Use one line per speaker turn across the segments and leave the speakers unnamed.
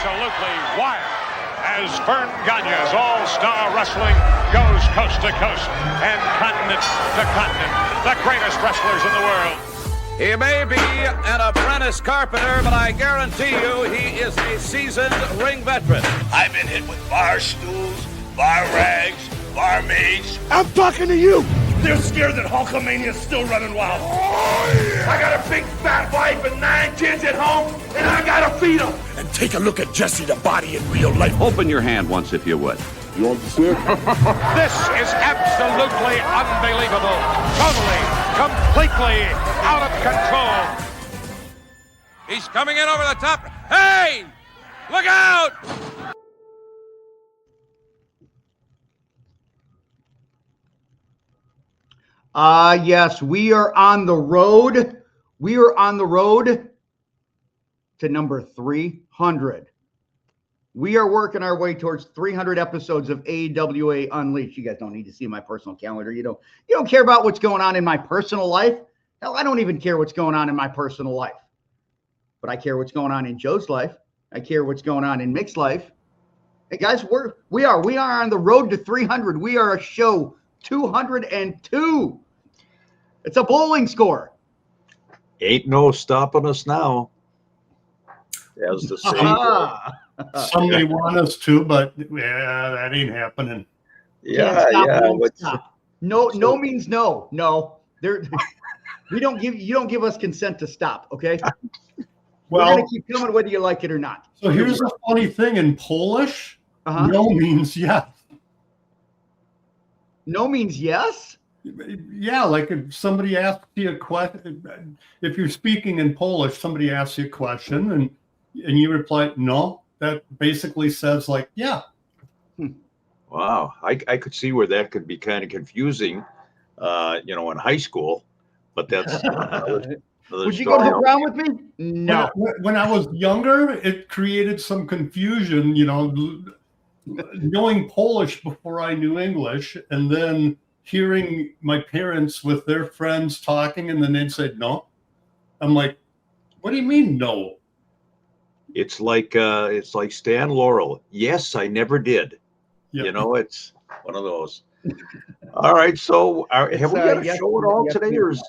absolutely wild as Vern Gagne's All-Star Wrestling goes coast to coast and continent to continent. The greatest wrestlers in the world.
He may be an apprentice carpenter, but I guarantee you he is a seasoned ring veteran.
I've been hit with bar stools, bar rags, barmaids.
I'm talking to you.
They're scared that Hulkamania's still running wild. Oh, yeah. I got a big fat wife and 9 kids at home, and I gotta feed them.
And take a look at Jesse the Body in real life.
Open your hand once, if you would.
You want to see it?
This is absolutely unbelievable. Totally, completely out of control.
He's coming in over the top. Hey! Look out!
Yes, we are on the road. We are on the road to number 300. We are working our way towards 300 episodes of AWA Unleashed. You guys don't need to see my personal calendar. You don't care about what's going on in my personal life. Hell, I don't even care what's going on in my personal life. But I care what's going on in Joe's life. I care what's going on in Mick's life. Hey guys, we are on the road to 300. We are a show 202. It's a bowling score.
Ain't no stopping us now. As the saying.
Somebody want us to, but that ain't happening.
Yeah.
No means no. No, you don't give us consent to stop. Okay.
Well,
we're gonna keep coming whether you like it or not.
So here's the funny thing: in Polish, no means yes. No
means yes.
Yeah, like if somebody asks you a question, if you're speaking in Polish, somebody asks you a question, and you reply no. That basically says like, yeah.
Wow. I could see where that could be kind of confusing, in high school, but that's.
Would you go to the ground with me? No.
When I was younger, it created some confusion, knowing Polish before I knew English, and then hearing my parents with their friends talking, and then they'd say, no. I'm like, what do you mean, no?
It's like Stan Laurel. Yes, I never did. Yep. It's one of those. All right. So have we got a show at all today, or is...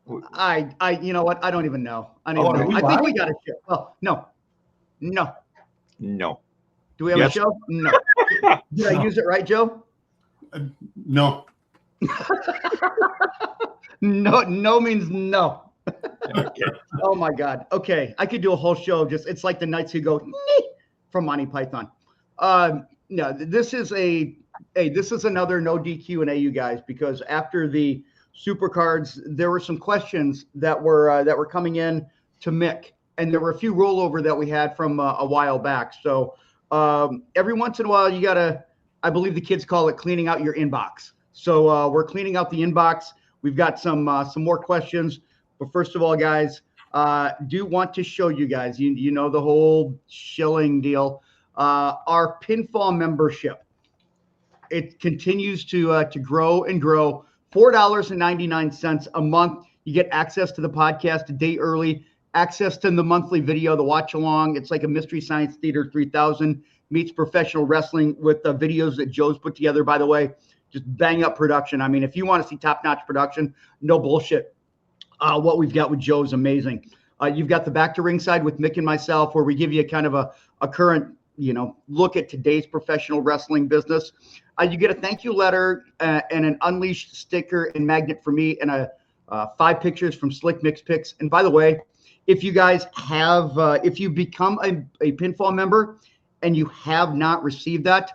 you know what? I don't even know. I think we got a show. Oh, no. Do we have a show? No. Did I use it right, Joe?
No.
No means no. Okay. Oh my God. Okay. I could do a whole show. It's like the Knights Who Go from Monty Python. No, this is another no DQ&A, you guys, because after the Supercards, there were some questions that were coming in to Mick, and there were a few rollover that we had from a while back. So every once in a while, you gotta, I believe the kids call it cleaning out your inbox. So we're cleaning out the inbox. We've got some more questions. But first of all, guys, do want to show you guys, you know the whole shilling deal. Our pinfall membership, it continues to grow and grow. $4.99 a month. You get access to the podcast a day early, access to the monthly video, the watch along. It's like a Mystery Science Theater 3000 meets professional wrestling with the videos that Joe's put together, by the way. Just bang up production. I mean, if you want to see top-notch production, no bullshit. What we've got with Joe is amazing. You've got the Back to Ringside with Mick and myself, where we give you kind of a current, look at today's professional wrestling business. You get a thank you letter and an Unleashed sticker and magnet for me, and 5 pictures from Slick Mix Picks. And by the way, if you guys have, if you become a pinfall member and you have not received that,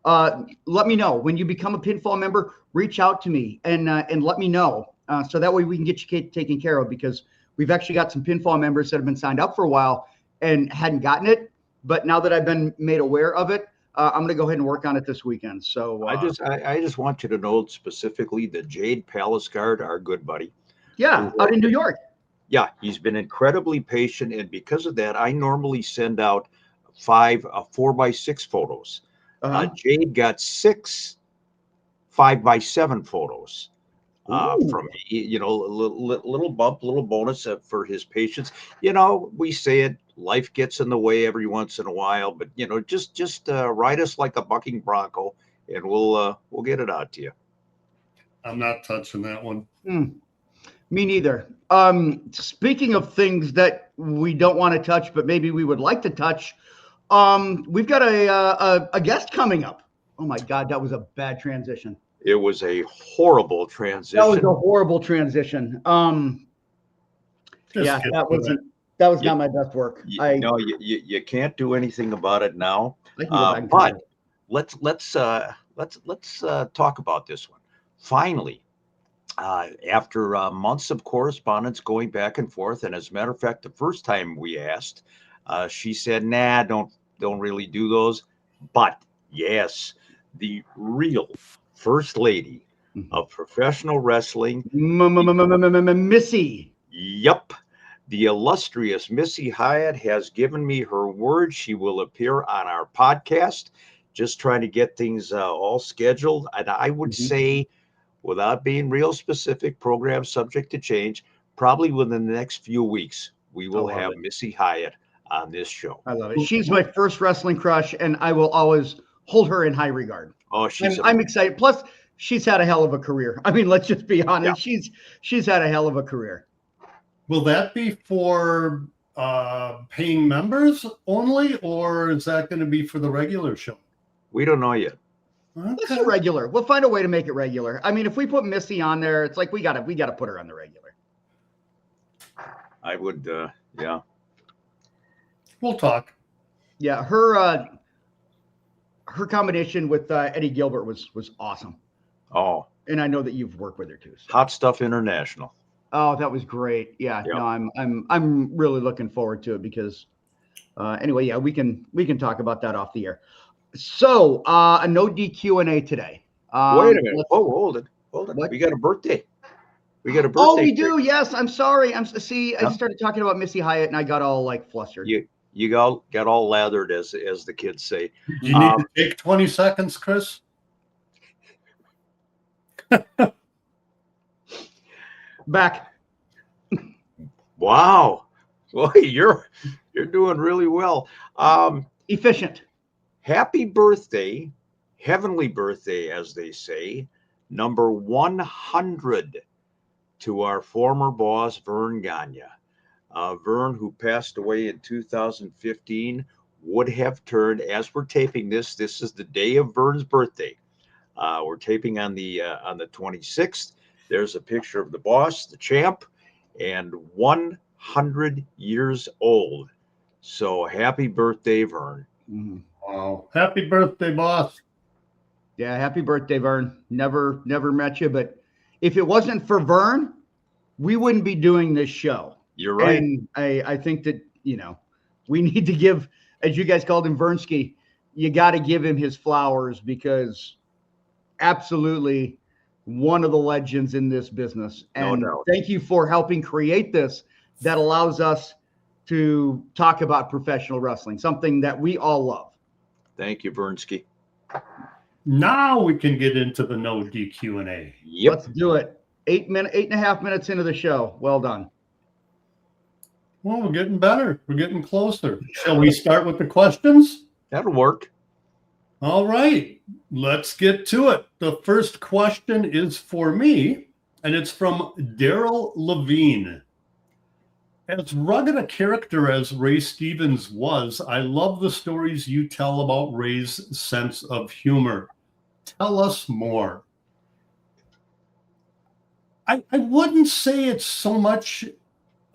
let me know. When you become a pinfall member, reach out to me and let me know. So that way we can get you taken care of, because we've actually got some pinfall members that have been signed up for a while and hadn't gotten it. But now that I've been made aware of it, I'm going to go ahead and work on it this weekend. So
I just want you to know specifically that Jade Paliscard, our good buddy.
Yeah, out in New York.
Yeah, he's been incredibly patient. And because of that, I normally send out 5 4x6 photos. Jade got 6 5x7 photos. from me. You know, little bump, little bonus for his patience. We say it. Life gets in the way every once in a while, but just ride us like a bucking bronco, and we'll get it out to you.
I'm not touching that one.
Me neither. Speaking of things that we don't want to touch, but maybe we would like to touch, we've got a guest coming up. Oh my God, that was a bad transition.
It was a horrible transition.
That was a horrible transition. Yeah, that was not my best work.
You can't do anything about it now.
But
let's talk about this one. Finally, after months of correspondence going back and forth, and as a matter of fact, the first time we asked, she said, "Nah, don't really do those." But yes, the real first lady of professional wrestling,
Missy.
Yep. The illustrious Missy Hyatt has given me her word. She will appear on our podcast. Just trying to get things all scheduled. And I would say, without being real specific, program subject to change, probably within the next few weeks, we will have Missy Hyatt on this show.
I love it. She's my first wrestling crush, and I will always hold her in high regard.
Oh,
I'm excited. Plus, she's had a hell of a career. I mean, let's just be honest. Yeah. She's had a hell of a career.
Will that be for paying members only, or is that going to be for the regular show?
We don't know yet.
Okay. It's regular. We'll find a way to make it regular. I mean, if we put Missy on there, it's like we gotta put her on the regular.
I would, yeah.
We'll talk.
Yeah, her combination with Eddie Gilbert was awesome.
Oh,
and I know that you've worked with her too. So.
Hot Stuff International.
Oh, that was great. Yeah, yep. No, I'm really looking forward to it because anyway, yeah, we can talk about that off the air. So a no DQ&A today.
Wait a minute. Oh, hold it. What? We got a birthday.
Oh, we do. Yes. I'm sorry. I started talking about Missy Hyatt and I got all like flustered.
You got all lathered, as the kids say.
Do you need to take 20 seconds, Chris?
Back.
Wow. Boy, you're doing really well.
Efficient.
Happy birthday, heavenly birthday, as they say, number 100 to our former boss, Vern Gagne. Vern, who passed away in 2015, would have turned, as we're taping this is the day of Vern's birthday. We're taping on the 26th. There's a picture of the boss, the champ, and 100 years old. So happy birthday, Vern.
Mm-hmm.
Wow. Happy birthday, boss.
Yeah, happy birthday, Vern. Never met you, but if it wasn't for Vern, we wouldn't be doing this show.
You're right.
And I think that, we need to give, as you guys called him, Vernsky, you got to give him his flowers because absolutely one of the legends in this business. And thank you for helping create this that allows us to talk about professional wrestling, something that we all love.
Thank you, Vernsky.
Now we can get into the no DQ&A.
Yep.
Let's do it. 8.5 minutes into the show. Well done.
Well, we're getting better. We're getting closer. Shall we start with the questions?
That'll work.
All right. Let's get to it. The first question is for me, and it's from Daryl Levine. As rugged a character as Ray Stevens was, I love the stories you tell about Ray's sense of humor. Tell us more. I wouldn't say it's so much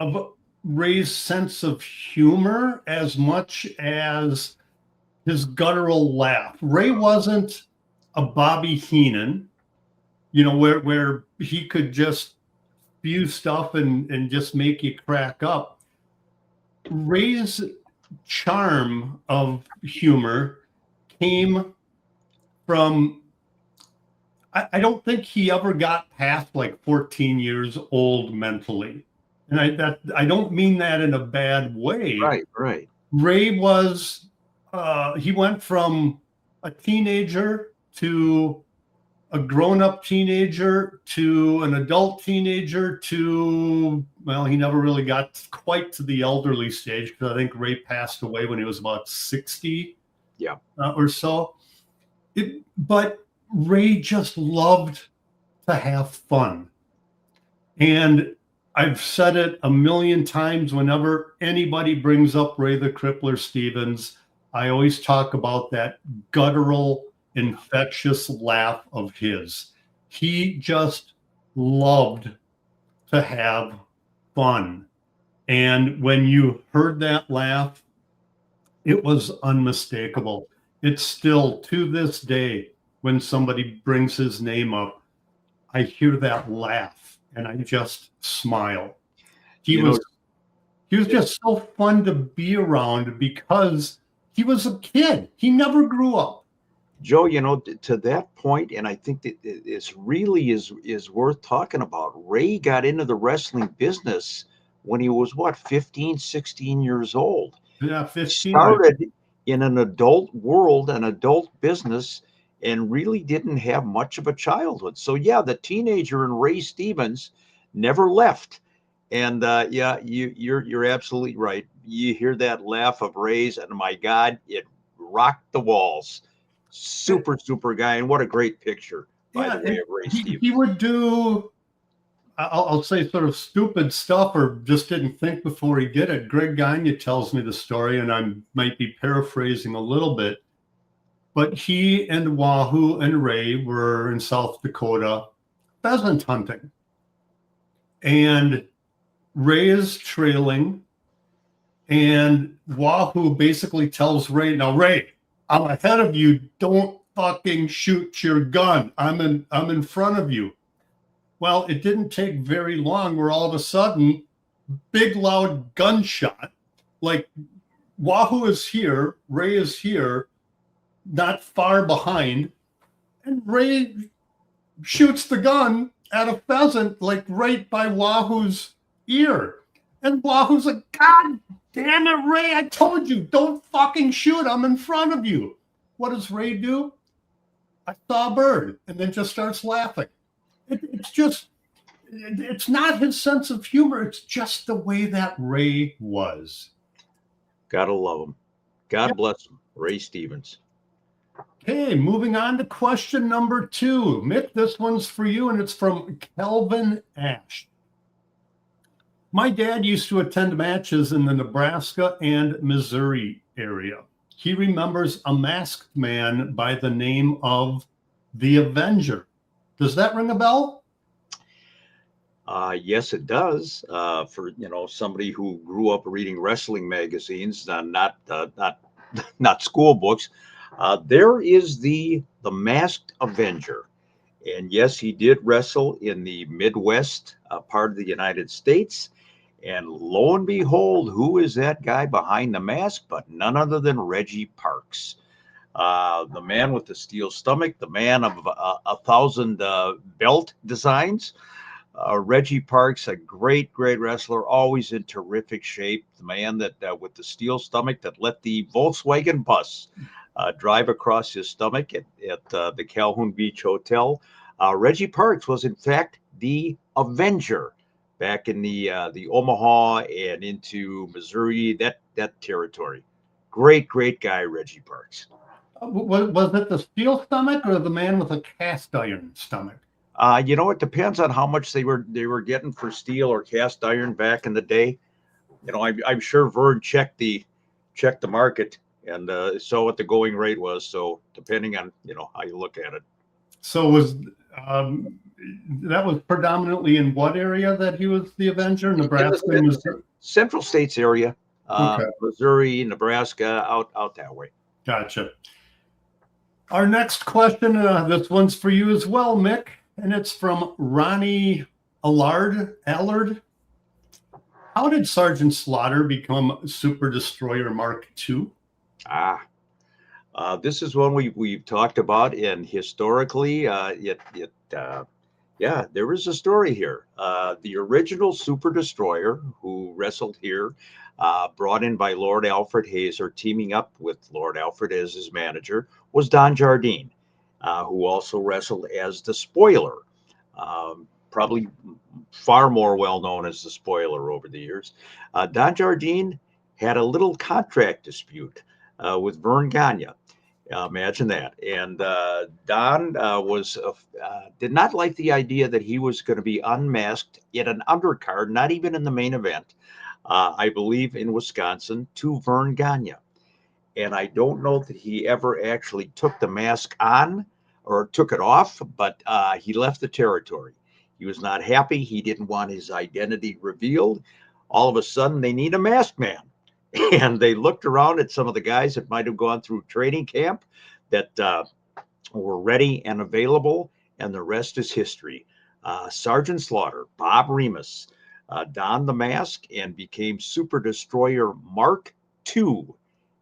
of Ray's sense of humor as much as his guttural laugh. Ray wasn't a Bobby Heenan, where he could just spew stuff and just make you crack up. Ray's charm of humor came from, I don't think he ever got past like 14 years old mentally. And I don't mean that in a bad way.
Right.
Ray was, he went from a teenager to a grown-up teenager to an adult teenager to, well, he never really got quite to the elderly stage because I think Ray passed away when he was about 60 or so. But Ray just loved to have fun. And I've said it a million times whenever anybody brings up Ray the Crippler Stevens, I always talk about that guttural, infectious laugh of his. He just loved to have fun. And when you heard that laugh, it was unmistakable. It's still, to this day, when somebody brings his name up, I hear that laugh and I just smile. He was just so fun to be around because he was a kid. He never grew up.
Joe, to that point, and I think that it's really is worth talking about. Ray got into the wrestling business when he was 15, 16 years old.
Yeah, 15.
Started in an adult world, an adult business, and really didn't have much of a childhood. So yeah, the teenager in Ray Stevens never left. And you're absolutely right. You hear that laugh of Ray's, and my God, it rocked the walls. Super guy, and what a great picture, by the way, of Ray Stevens.
He would do, I'll say, sort of stupid stuff, or just didn't think before he did it. Greg Gagne tells me the story, and I might be paraphrasing a little bit, but he and Wahoo and Ray were in South Dakota pheasant hunting, and Ray is trailing, and Wahoo basically tells Ray, "Now, Ray, I'm ahead of you. Don't fucking shoot your gun. I'm in front of you." Well, it didn't take very long where all of a sudden, big loud gunshot, like Wahoo is here, Ray is here, not far behind, and Ray shoots the gun at a pheasant, like right by Wahoo's ear. And Wahoo's like, "God damn it, Ray, I told you, don't fucking shoot. I'm in front of you." What does Ray do? "I saw a bird," and then just starts laughing. It's not his sense of humor. It's just the way that Ray was.
Gotta love him. God bless him, Ray Stevens.
Okay, moving on to question number 2. Mick, this one's for you, and it's from Kelvin Ash. "My dad used to attend matches in the Nebraska and Missouri area. He remembers a masked man by the name of the Avenger. Does that ring a bell?"
Yes, it does. For somebody who grew up reading wrestling magazines, not school books. There is the Masked Avenger, and yes, he did wrestle in the Midwest part of the United States. And lo and behold, who is that guy behind the mask? But none other than Reggie Parks, the man with the steel stomach, the man of 1,000 belt designs. Reggie Parks, a great wrestler, always in terrific shape. The man that with the steel stomach that let the Volkswagen bus drive across his stomach at the Calhoun Beach Hotel. Reggie Parks was in fact the Avenger back in the Omaha and into Missouri, that territory. Great guy, Reggie Parks.
Was it the steel stomach or the man with a cast iron stomach?
It depends on how much they were getting for steel or cast iron back in the day. I'm sure Vern checked the market and saw what the going rate was. So depending on how you look at it.
So was that was predominantly in what area that he was the Avenger? Nebraska, Missouri?
Central States area,
Okay.
Missouri, Nebraska, out that way.
Gotcha. Our next question, this one's for you as well, Mick, and it's from Ronnie Allard. How did Sergeant Slaughter become Super Destroyer Mark II?
This is one we've talked about, and historically, there is a story here. The original Super Destroyer, who wrestled here, brought in by Lord Alfred Hazer, teaming up with Lord Alfred as his manager, was Don Jardine. who also wrestled as the Spoiler. Probably far more well known as the Spoiler over the years. Don Jardine had a little contract dispute with Vern Gagne. Imagine that. And Don did not like the idea that he was going to be unmasked in an undercard, not even in the main event, I believe in Wisconsin, to Vern Gagne. And I don't know that he ever actually took the mask on or took it off, but he left the territory. He was not happy. He didn't want his identity revealed. All of a sudden, they need a masked man. And they looked around at some of the guys that might have gone through training camp that were ready and available, and the rest is history. Sergeant Slaughter, Bob Remus, donned the mask and became Super Destroyer Mark II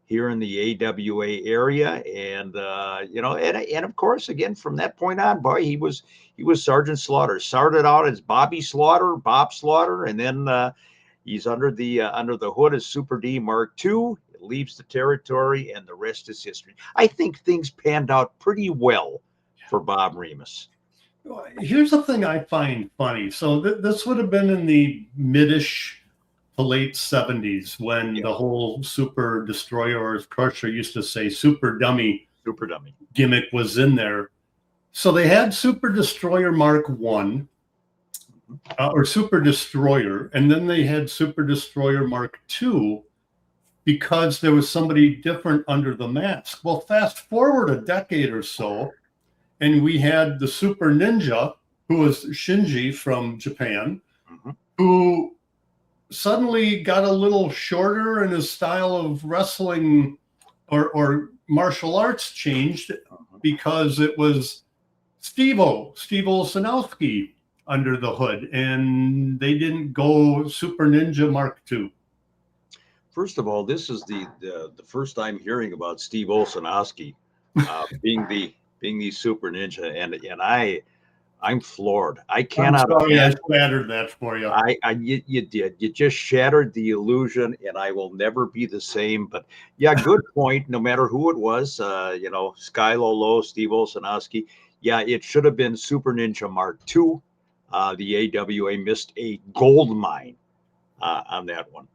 here in the AWA area. And, and of course, again, from that point on, boy, he was Sergeant Slaughter. Started out as Bob Slaughter, and then he's under the hood as Super D Mark II. It leaves the territory, and the rest is history. I think things panned out pretty well for Bob Remus.
Here's the thing I find funny. So this would have been in the mid-ish to late 70s when the whole Super Destroyer, or as Crusher used to say, Super Dummy gimmick was in there. So they had Super Destroyer Mark I, or Super Destroyer, and then they had Super Destroyer Mark II because there was somebody different under the mask. Well, fast forward a decade or so, and we had the Super Ninja, who was Shinji from Japan, who suddenly got a little shorter, and his style of wrestling or martial arts changed because it was Steve Olszanowski under the hood, and they didn't go Super Ninja Mark II.
First of all, this is the first time hearing about Steve Olszanowski being the Super Ninja, and I'm floored. I cannot.
I'm sorry, I shattered that for you.
You did. You just shattered the illusion, and I will never be the same. But yeah, good point. No matter who it was, Sky Low, Steve Olszanowski. Yeah, it should have been Super Ninja Mark II. The AWA missed a gold mine on that one.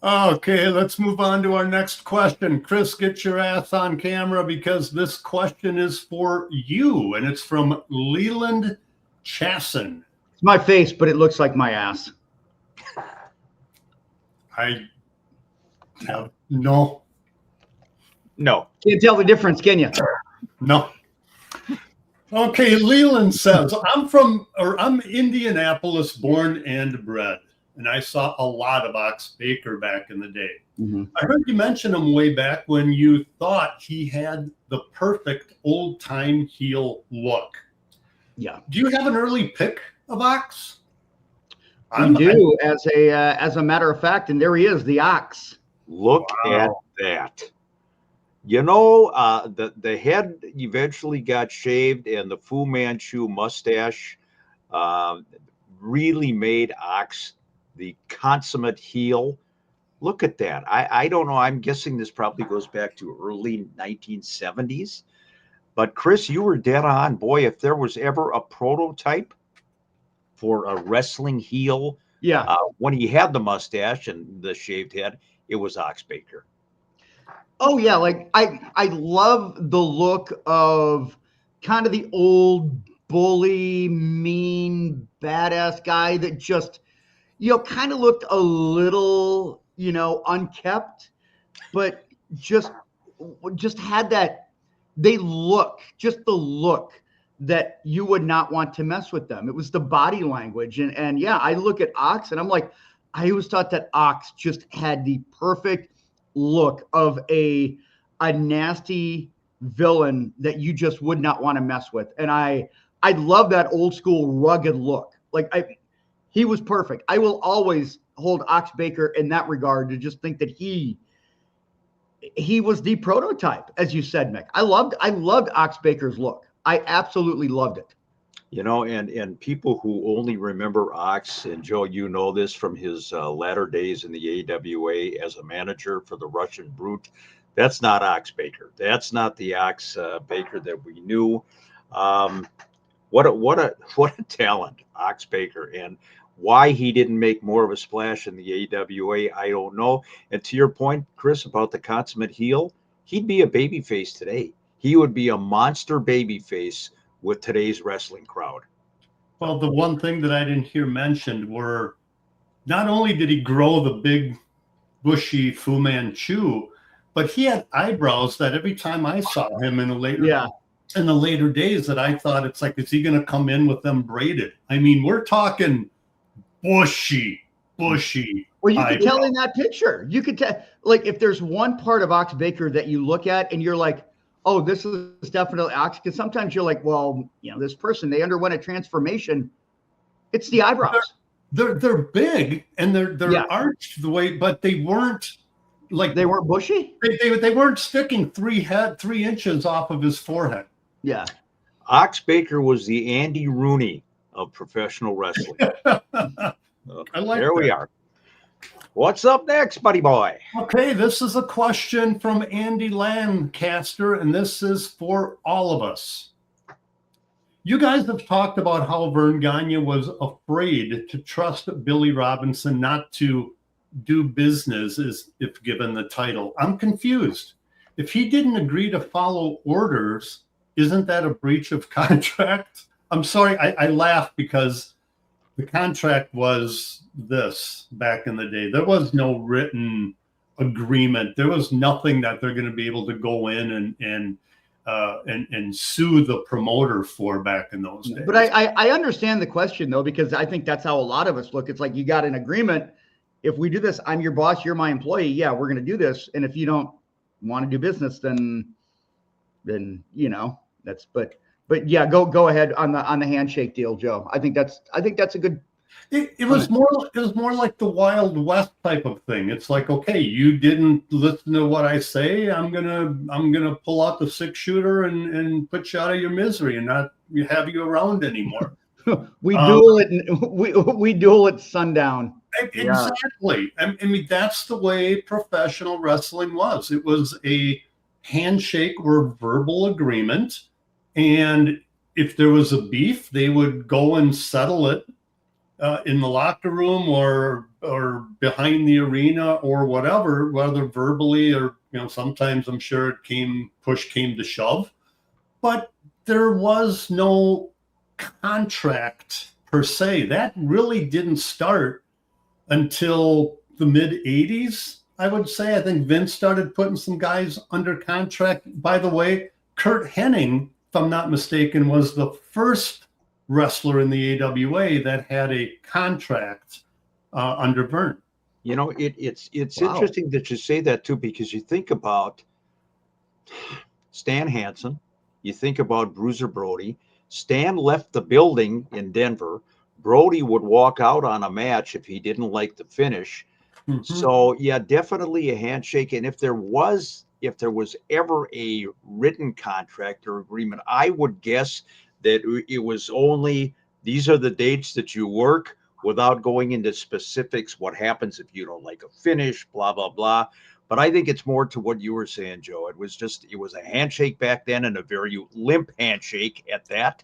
Okay, let's move on to our next question. Chris, get your ass on camera because this question is for you, and it's from Leland Chasson.
It's my face, but it looks like my ass.
No.
Can't tell the difference, can you?
No. Okay, Leland says, I'm Indianapolis born and bred, and I saw a lot of Ox Baker back in the day. Mm-hmm. I heard you mention him way back when you thought he had the perfect old-time heel look.
Yeah.
Do you have an early pick of Ox?
I do, as a matter of fact, and there he is, the Ox.
Look at that. You know, the head eventually got shaved, and the Fu Manchu mustache really made Ox the consummate heel. Look at that. I don't know. I'm guessing this probably goes back to early 1970s. But Chris, you were dead on. Boy, if there was ever a prototype for a wrestling heel, when he had the mustache and the shaved head, it was Ox Baker.
Oh yeah, like I love the look of kind of the old bully, mean, badass guy that just, kind of looked a little, unkept, but just had that the look that you would not want to mess with them. It was the body language. And yeah, I look at Ox and I'm like, I always thought that Ox just had the perfect look of a nasty villain that you just would not want to mess with. And I love that old school rugged look. Like he was perfect. I will always hold Ox Baker in that regard, to just think that he was the prototype, as you said, Mick. I loved Ox Baker's look. I absolutely loved it.
And people who only remember Ox, and Joe, you know this from his latter days in the AWA as a manager for the Russian Brute, That's not Ox Baker. That's not the Ox Baker that we knew. What a talent, Ox Baker, and why he didn't make more of a splash in the AWA, I don't know. And to your point, Chris, about the consummate heel, he'd be a babyface today. He would be a monster babyface with today's wrestling crowd.
Well, the one thing that I didn't hear mentioned were not only did he grow the big, bushy Fu Manchu, but he had eyebrows that every time I saw him in the later days that I thought it's like, is he going to come in with them braided? I mean, we're talking bushy.
Well, you could tell in that picture. You could tell, like, if there's one part of Ox Baker that you look at and you're like, oh, this is definitely Ox, because sometimes you're like, well, this person, they underwent a transformation. It's the eyebrows.
They're big and they're arched the way, but they weren't like
they weren't bushy.
They weren't sticking 3 inches off of his forehead.
Yeah.
Ox Baker was the Andy Rooney of professional wrestling.
I like
there we are. What's up next, buddy boy?
Okay, this is a question from Andy Lancaster, and this is for all of us. You guys have talked about how Vern Gagne was afraid to trust Billy Robinson not to do business if given the title. I'm confused. If he didn't agree to follow orders, isn't that a breach of contract? I'm sorry, I laugh because the contract was this back in the day. There was no written agreement. There was nothing that they're going to be able to go in and sue the promoter for back in those days.
But I understand the question, though, because I think that's how a lot of us look. It's like, you got an agreement. If we do this, I'm your boss, you're my employee. Yeah, we're going to do this. And if you don't want to do business, then that's, but yeah, go ahead on the handshake deal, Joe. I think that's a good.
It was more like the Wild West type of thing. It's like, okay, you didn't listen to what I say. I'm gonna pull out the 6-shooter and put you out of your misery and not have you around anymore.
we duel at sundown.
Exactly. I mean, that's the way professional wrestling was. It was a handshake or verbal agreement. And if there was a beef, they would go and settle it in the locker room or behind the arena or whatever, whether verbally or, sometimes I'm sure push came to shove. But there was no contract per se. That really didn't start until the mid-'80s, I would say. I think Vince started putting some guys under contract. By the way, Kurt Hennig, if I'm not mistaken, was the first wrestler in the AWA that had a contract under Vern.
It's interesting that you say that too, because you think about Stan Hansen, you think about Bruiser Brody. Stan left the building in Denver. Brody would walk out on a match if he didn't like the finish. Mm-hmm. So yeah, definitely a handshake. And if there was ever a written contract or agreement, I would guess that it was only, these are the dates that you work, without going into specifics, what happens if you don't like a finish, blah, blah, blah. But I think it's more to what you were saying, Joe. It was a handshake back then, and a very limp handshake at that.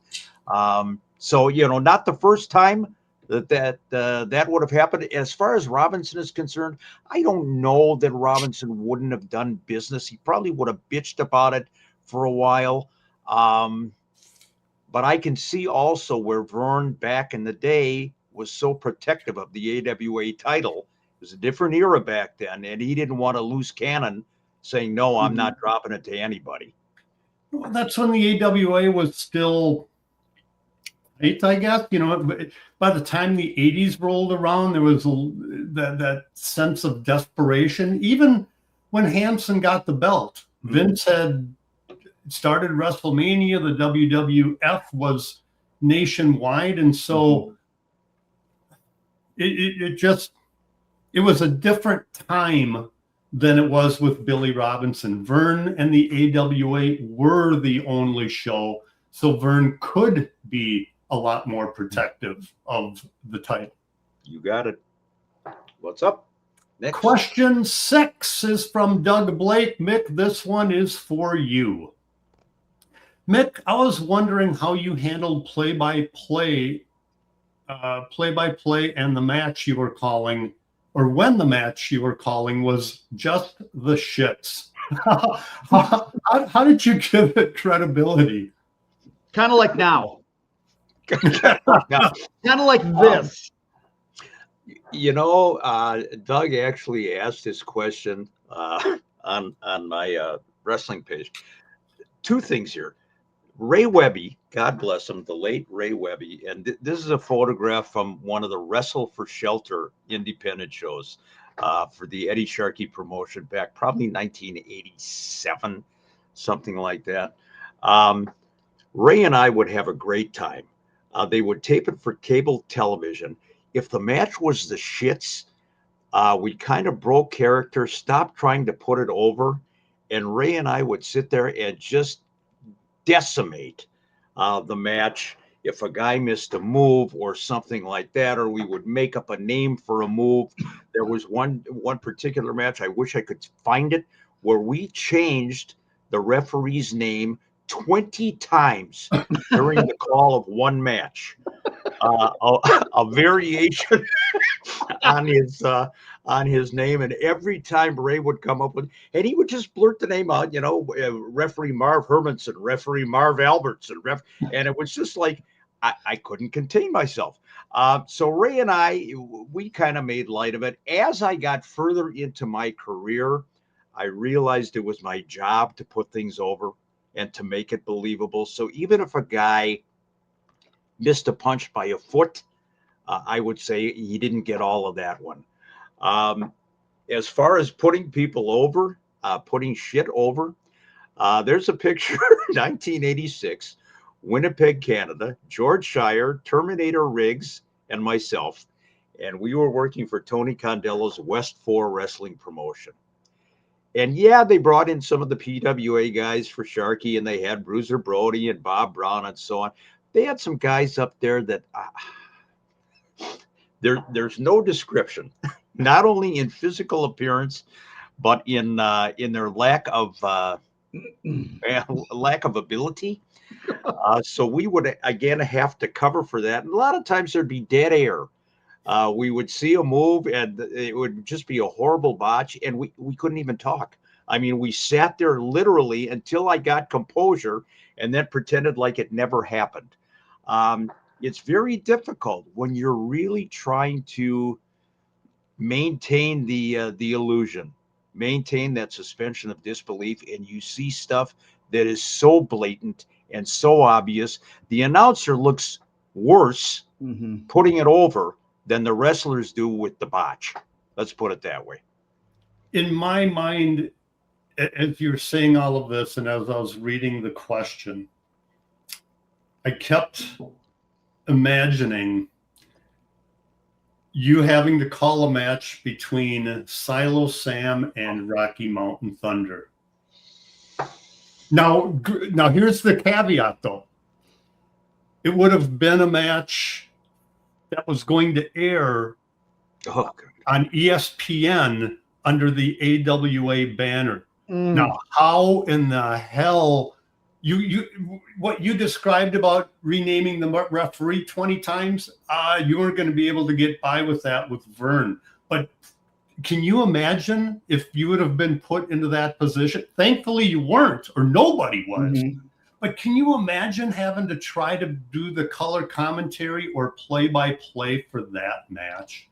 So, not the first time that would have happened. As far as Robinson is concerned, I don't know that Robinson wouldn't have done business. He probably would have bitched about it for a while. But I can see also where Vern back in the day was so protective of the AWA title. It was a different era back then, and he didn't want a loose cannon saying, no, I'm not dropping it to anybody.
Well, that's when the AWA was still tight, I guess. By the time the 80s rolled around, there was that sense of desperation. Even when Hansen got the belt, Vince had started WrestleMania, the WWF was nationwide, and so it was a different time than it was with Billy Robinson. Vern and the AWA were the only show, so Vern could be a lot more protective of the title.
You got it. What's up Next.
Question 6 is from Doug Blake. Mick, this one is for you. Mick, I was wondering how you handled play-by-play and the match you were calling, or when the match you were calling was just the shits. How did you give it credibility?
Kind of like now. Kind of like this.
Doug actually asked this question on my wrestling page. Two things here. Ray Webby, God bless him, the late Ray Webby, and this is a photograph from one of the Wrestle for Shelter independent shows for the Eddie Sharkey promotion back probably 1987, something like that. Ray and I would have a great time. They would tape it for cable television. If the match was the shits, we kind of broke character, stopped trying to put it over, and Ray and I would sit there and just decimate the match. If a guy missed a move or something like that, or we would make up a name for a move. There was one particular match, I wish I could find it, where we changed the referee's name 20 times during the call of one match. A variation on his name, and every time Ray would come up with, and he would just blurt the name out, referee Marv Hermanson, referee Marv Albertson, and it was just like I couldn't contain myself. So Ray and we kind of made light of it. As I got further into my career, I realized it was my job to put things over and to make it believable. So even if a guy missed a punch by a foot, I would say he didn't get all of that one. As far as putting people over, putting shit over, there's a picture, 1986, Winnipeg, Canada, George Shire, Terminator Riggs, and myself. And we were working for Tony Condello's West 4 wrestling promotion. And yeah, they brought in some of the PWA guys for Sharkey, and they had Bruiser Brody and Bob Brown and so on. They had some guys up there that there's no description, not only in physical appearance, but in their lack of ability. So we would again have to cover for that. And a lot of times there'd be dead air. We would see a move and it would just be a horrible botch, and we couldn't even talk. I mean, we sat there literally until I got composure and then pretended like it never happened. It's very difficult when you're really trying to maintain the illusion, maintain that suspension of disbelief, and you see stuff that is so blatant and so obvious. The announcer looks worse putting it over than the wrestlers do with the botch. Let's put it that way.
In my mind, as you're saying all of this, and as I was reading the question, I kept imagining you having to call a match between Silo Sam and Rocky Mountain Thunder. Now here's the caveat, though. It would have been a match that was going to air on ESPN under the AWA banner. Now, how in the hell what you described about renaming the referee 20 times, you weren't going to be able to get by with that with Vern. But can you imagine if you would have been put into that position? Thankfully, you weren't, or nobody was. But can you imagine having to try to do the color commentary or play-by-play for that match?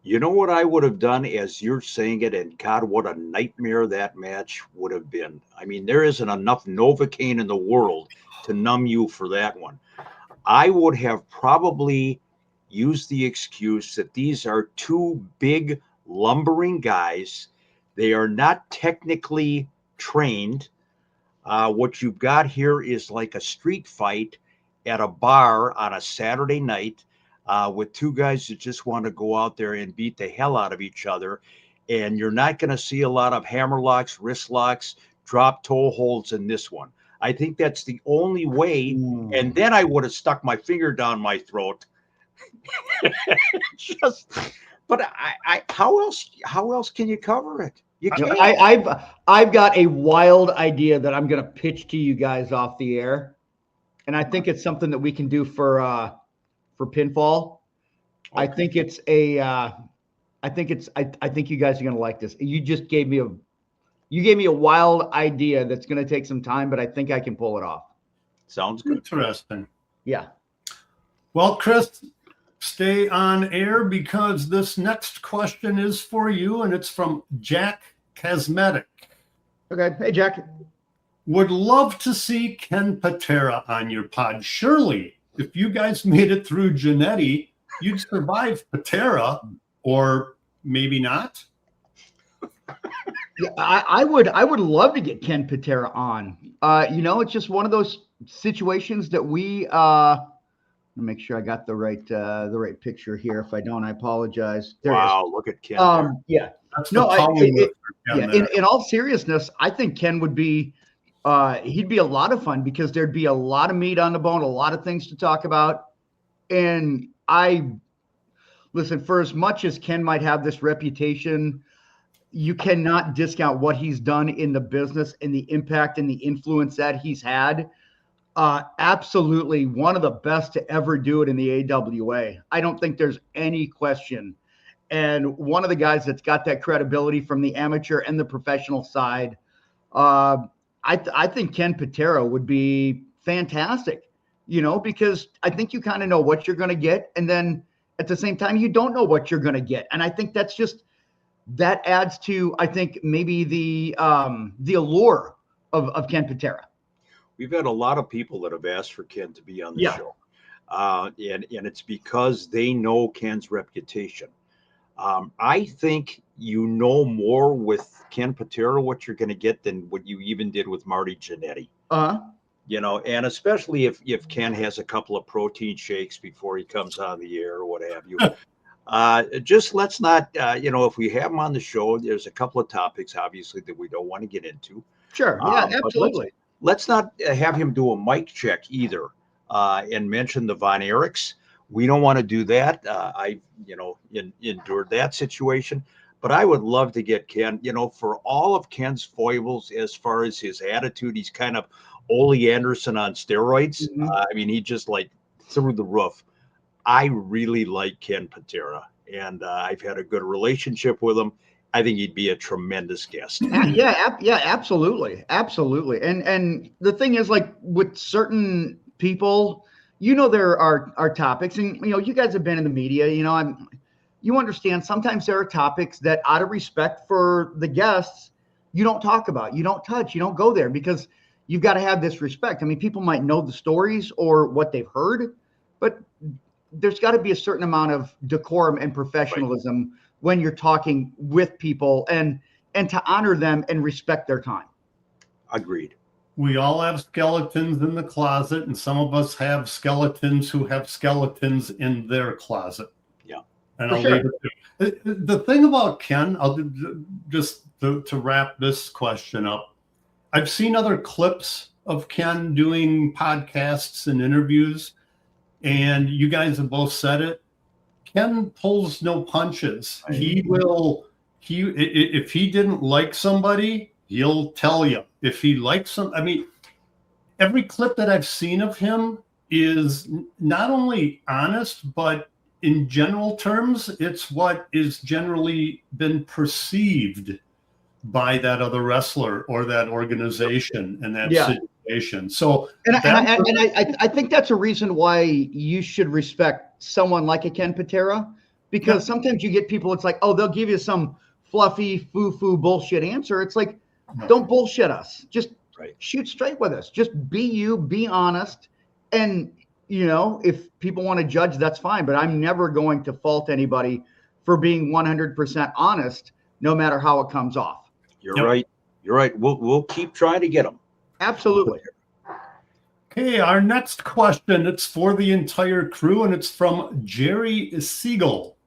You know what I would have done as you're saying it, and God, what a nightmare that match would have been. I mean, there isn't enough Novocaine in the world to numb you for that one. I would have probably used the excuse that these are two big lumbering guys. They are not technically trained. What you've got here is like a street fight at a bar on a Saturday night with two guys that just want to go out there and beat the hell out of each other. And you're not going to see a lot of hammer locks, wrist locks, drop toe holds in this one. I think that's the only way. And then I would have stuck my finger down my throat. Just But how else can you cover it? You can't.
I've got a wild idea that I'm going to pitch to you guys off the air, and I think it's something that we can do for pinfall. Okay. I think you guys are going to like this. You just gave me a wild idea that's going to take some time, but I think I can pull it off.
Sounds good.
Interesting.
Yeah.
Well, Chris, stay on air because this next question is for you, and it's from Jack Cosmetic.
Okay. Hey, Jack.
Would love to see Ken Patera on your pod. Surely, if you guys made it through Jannetty, you'd survive Patera, or maybe not.
Yeah, I would love to get Ken Patera on. It's just one of those situations that we let me make sure I got the right picture here. If I don't, I apologize.
Wow, look at Ken.
Yeah.
That's
no, in all seriousness, I think Ken would be he'd be a lot of fun because there'd be a lot of meat on the bone, a lot of things to talk about. And listen, for as much as Ken might have this reputation, you cannot discount what he's done in the business and the impact and the influence that he's had. Absolutely one of the best to ever do it in the AWA. I don't think there's any question. And one of the guys that's got that credibility from the amateur and the professional side. I think Ken Patera would be fantastic, because I think you kind of know what you're going to get. And then at the same time, you don't know what you're going to get. And I think that adds to, I think, maybe the allure of Ken Patera.
We've had a lot of people that have asked for Ken to be on the show. And it's because they know Ken's reputation. I think more with Ken Patera what you're going to get than what you even did with Marty Jannetty. And especially if Ken has a couple of protein shakes before he comes on the air or what have you. Just let's not, if we have him on the show, there's a couple of topics, obviously, that we don't want to get into.
Sure. Yeah, absolutely.
Let's not have him do a mic check either and mention the Von Erichs. We don't want to do that. I endured that situation. But I would love to get Ken, for all of Ken's foibles as far as his attitude, he's kind of Ole Anderson on steroids.
Mm-hmm.
He just like through the roof. I really like Ken Patera, and I've had a good relationship with him. I think he'd be a tremendous guest.
Yeah, absolutely. Absolutely. And the thing is, like with certain people, there are topics, and, you guys have been in the media, you understand sometimes there are topics that out of respect for the guests, you don't talk about, you don't touch, you don't go there because you've got to have this respect. People might know the stories or what they've heard, but there's got to be a certain amount of decorum and professionalism when you're talking with people and to honor them and respect their time.
Agreed.
We all have skeletons in the closet, and some of us have skeletons who have skeletons in their closet.
Yeah.
And I'll leave it to the thing about Ken, I'll just to wrap this question up. I've seen other clips of Ken doing podcasts and interviews, and you guys have both said it. Ken pulls no punches. He will. If he didn't like somebody, he'll tell you. If he likes them, every clip that I've seen of him is not only honest, but in general terms, it's what is generally been perceived by that other wrestler or that organization in that situation. So,
I think that's a reason why you should respect someone like a Ken Patera, because sometimes you get people, it's like, oh, they'll give you some fluffy foo-foo bullshit answer. It's like, don't bullshit us. Just shoot straight with us. Just be you, be honest. And, if people want to judge, that's fine. But I'm never going to fault anybody for being 100% honest, no matter how it comes off.
You're right. You're right. We'll keep trying to get them.
Absolutely.
Okay, our next question, it's for the entire crew, and it's from Jerry Siegel.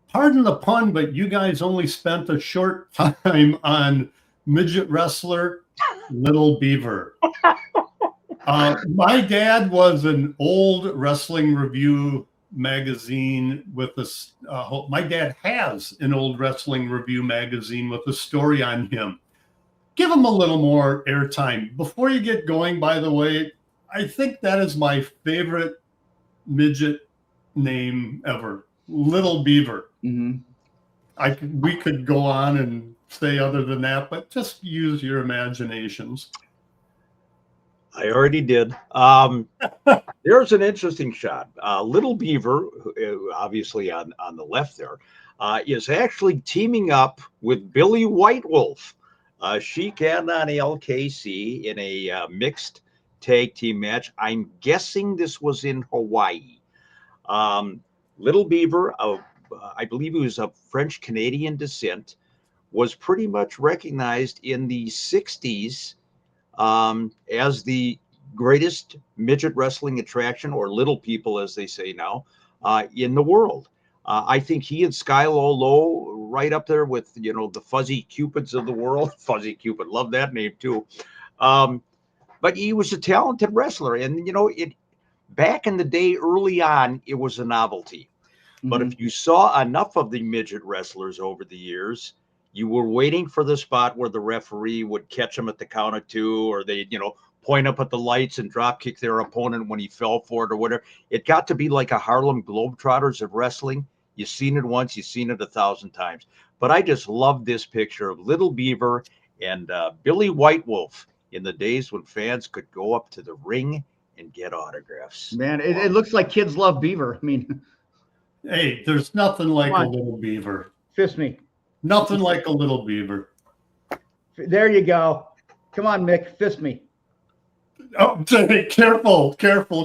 Pardon the pun, but you guys only spent a short time on midget wrestler Little Beaver. My dad was an old wrestling review magazine with this. My dad has an old wrestling review magazine with a story on him. Give him a little more airtime. Before you get going, by the way, I think that is my favorite midget name ever, Little Beaver.
Mm-hmm.
We could go on and say other than that, but just use your imaginations.
I already did. There's an interesting shot. Little Beaver, obviously on the left there, is actually teaming up with Billy White Wolf, Sheik and on LKC in a mixed tag team match. I'm guessing this was in Hawaii. Little Beaver, I believe he was of French Canadian descent, was pretty much recognized in the 60s as the greatest midget wrestling attraction, or little people as they say now, in the world. I think he and Skylo Low right up there with, the Fuzzy Cupids of the world. Fuzzy Cupid, love that name too. But he was a talented wrestler, and it back in the day, early on, it was a novelty. But if you saw enough of the midget wrestlers over the years, you were waiting for the spot where the referee would catch them at the count of two, or they, point up at the lights and drop kick their opponent when he fell for it or whatever. It got to be like a Harlem Globetrotters of wrestling. You've seen it once, you've seen it 1,000 times. But I just love this picture of Little Beaver and Billy White Wolf in the days when fans could go up to the ring and get autographs.
Man, it looks like kids love Beaver. I mean,
hey, there's nothing like a little beaver.
Fist me.
Nothing like a little beaver.
There you go. Come on, Mick, fist me.
Oh, careful.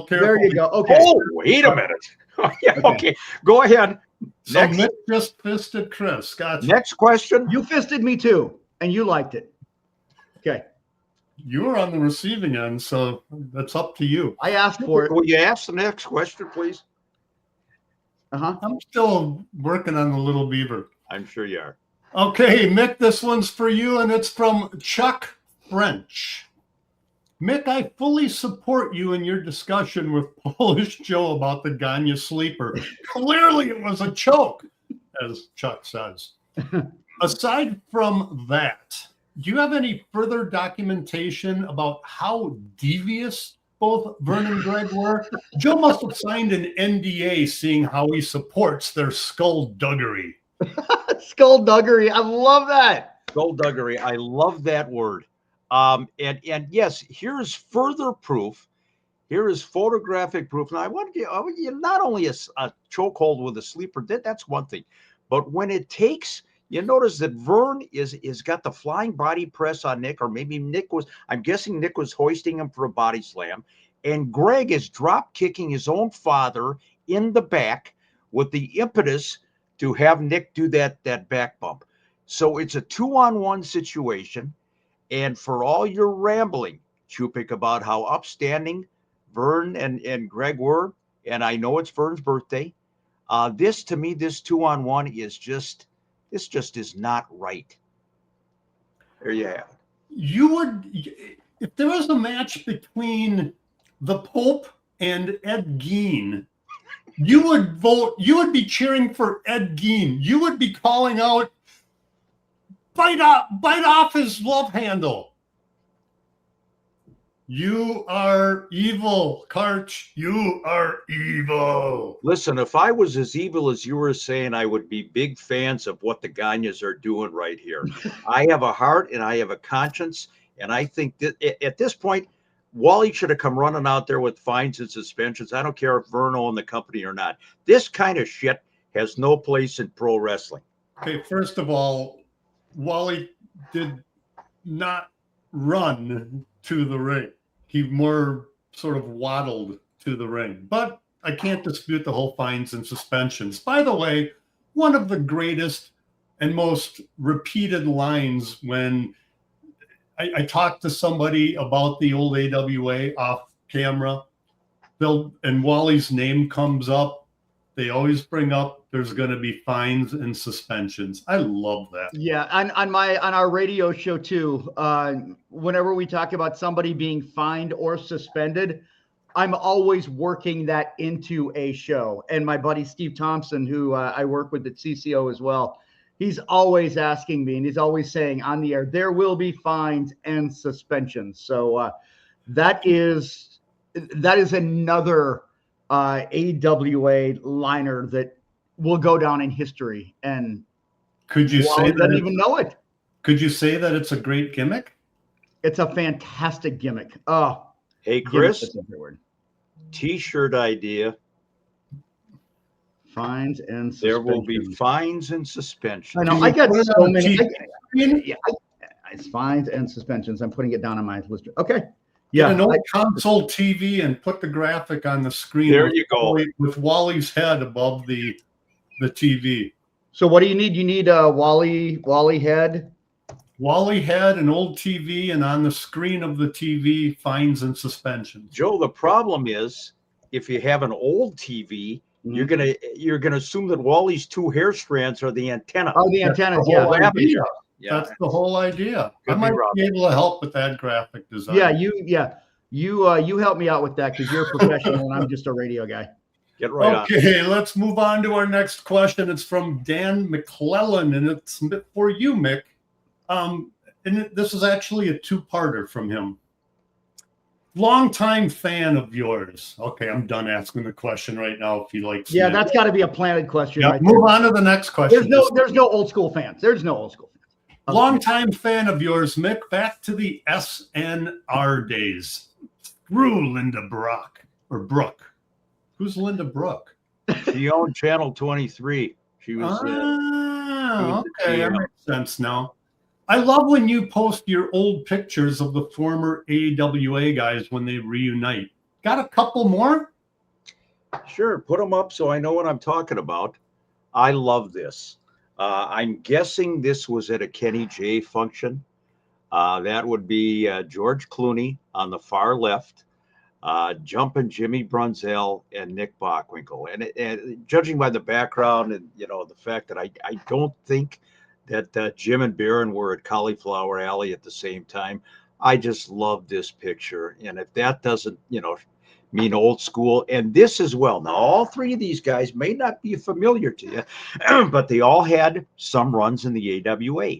There you go. Okay.
Oh, wait a minute. Yeah, okay. Go ahead.
So Mick just fisted Chris. Gotcha.
Next question.
You fisted me too, and you liked it. Okay.
You were on the receiving end, so that's up to you.
I asked for it.
Will you ask the next question, please?
I'm still working on the little beaver.
I'm sure you are.
Okay, Mick, this one's for you, and it's from Chuck French. Mick, I fully support you in your discussion with Polish Joe about the Gagne sleeper. Clearly it was a choke, as Chuck says. Aside from that, do you have any further documentation about how devious both Vern and Greg were? Joe must have signed an NDA seeing how he supports their skullduggery.
Skullduggery. I love that.
Skullduggery. I love that word. And yes, here's further proof. Here is photographic proof. Now, I want you not only a chokehold with a sleeper, that's one thing. But when it takes, you notice that Vern is got the flying body press on Nick, or maybe I'm guessing Nick was hoisting him for a body slam. And Greg is drop kicking his own father in the back with the impetus to have Nick do that back bump. So it's a 2-on-1 situation. And for all your rambling, Chupik, about how upstanding Vern and Greg were, and I know it's Vern's birthday, this 2-on-1 is just is not right. There you have it.
You would, if there was a match between the Pope and Ed Gein, you would be cheering for Ed Gein. You would be calling out, bite off his love handle. You are evil, Karch. You are evil.
Listen, if I was as evil as you were saying, I would be big fans of what the Gagnes are doing right here. I have a heart and I have a conscience, and I think that at this point, Wally should have come running out there with fines and suspensions. I don't care if Vern owned the company or not. This kind of shit has no place in pro wrestling.
Okay, first of all, Wally did not run to the ring. He more sort of waddled to the ring. But I can't dispute the whole fines and suspensions. By the way, one of the greatest and most repeated lines when I talked to somebody about the old AWA off camera, and Wally's name comes up, they always bring up there's going to be fines and suspensions. I love that.
Yeah, on our radio show too, whenever we talk about somebody being fined or suspended, I'm always working that into a show. And my buddy Steve Thompson, who I work with at CCO as well, he's always asking me, and he's always saying on the air, there will be fines and suspensions. So that is another AWA liner that will go down in history. And
could you say that
doesn't even know it?
Could you say that it's a great gimmick?
It's a fantastic gimmick. Oh,
hey, Chris, T-shirt idea.
Fines and suspensions.
There will be fines and suspensions.
I know. I got so many. It's fines and suspensions. I'm putting it down on my list. Okay.
Yeah, an old console TV and put the graphic on the screen.
There you go.
With Wally's head above the TV.
So what do you need? You need a Wally head.
Wally head, an old TV, and on the screen of the TV, fines and suspensions.
Joe, the problem is if you have an old TV, you're gonna assume that Wally's two hair strands are the antenna.
Oh, the antennas,
yeah.
Yeah.
That's the whole idea.
Could
I might be able to help with that graphic design.
You help me out with that because you're a professional and I'm just a radio guy.
Get right on.
Okay, let's move on to our next question. It's from Dan McClellan, and it's for you, Mick. This is actually a two-parter from him. Longtime fan of yours. Okay, I'm done asking the question right now. If you like,
yeah, that's got to be a planted question.
Yeah,
right
move
there.
on to the next question.
There's no old school fans. There's no old school fans. Okay.
Longtime fan of yours, Mick. Back to the SNR days. Through Linda Brock or Brooke. Who's Linda Brooke?
She owned Channel 23. She was.
Okay, that makes sense now. I love when you post your old pictures of the former AWA guys when they reunite. Got a couple more?
Sure, put them up so I know what I'm talking about. I love this. I'm guessing this was at a Kenny J function. That would be George Clooney on the far left, jumping Jimmy Brunzell and Nick Bockwinkel. And judging by the background and the fact that I don't think that Jim and Barron were at Cauliflower Alley at the same time, I just love this picture. And if that doesn't mean old school, and this as well. Now, all three of these guys may not be familiar to you, but they all had some runs in the AWA.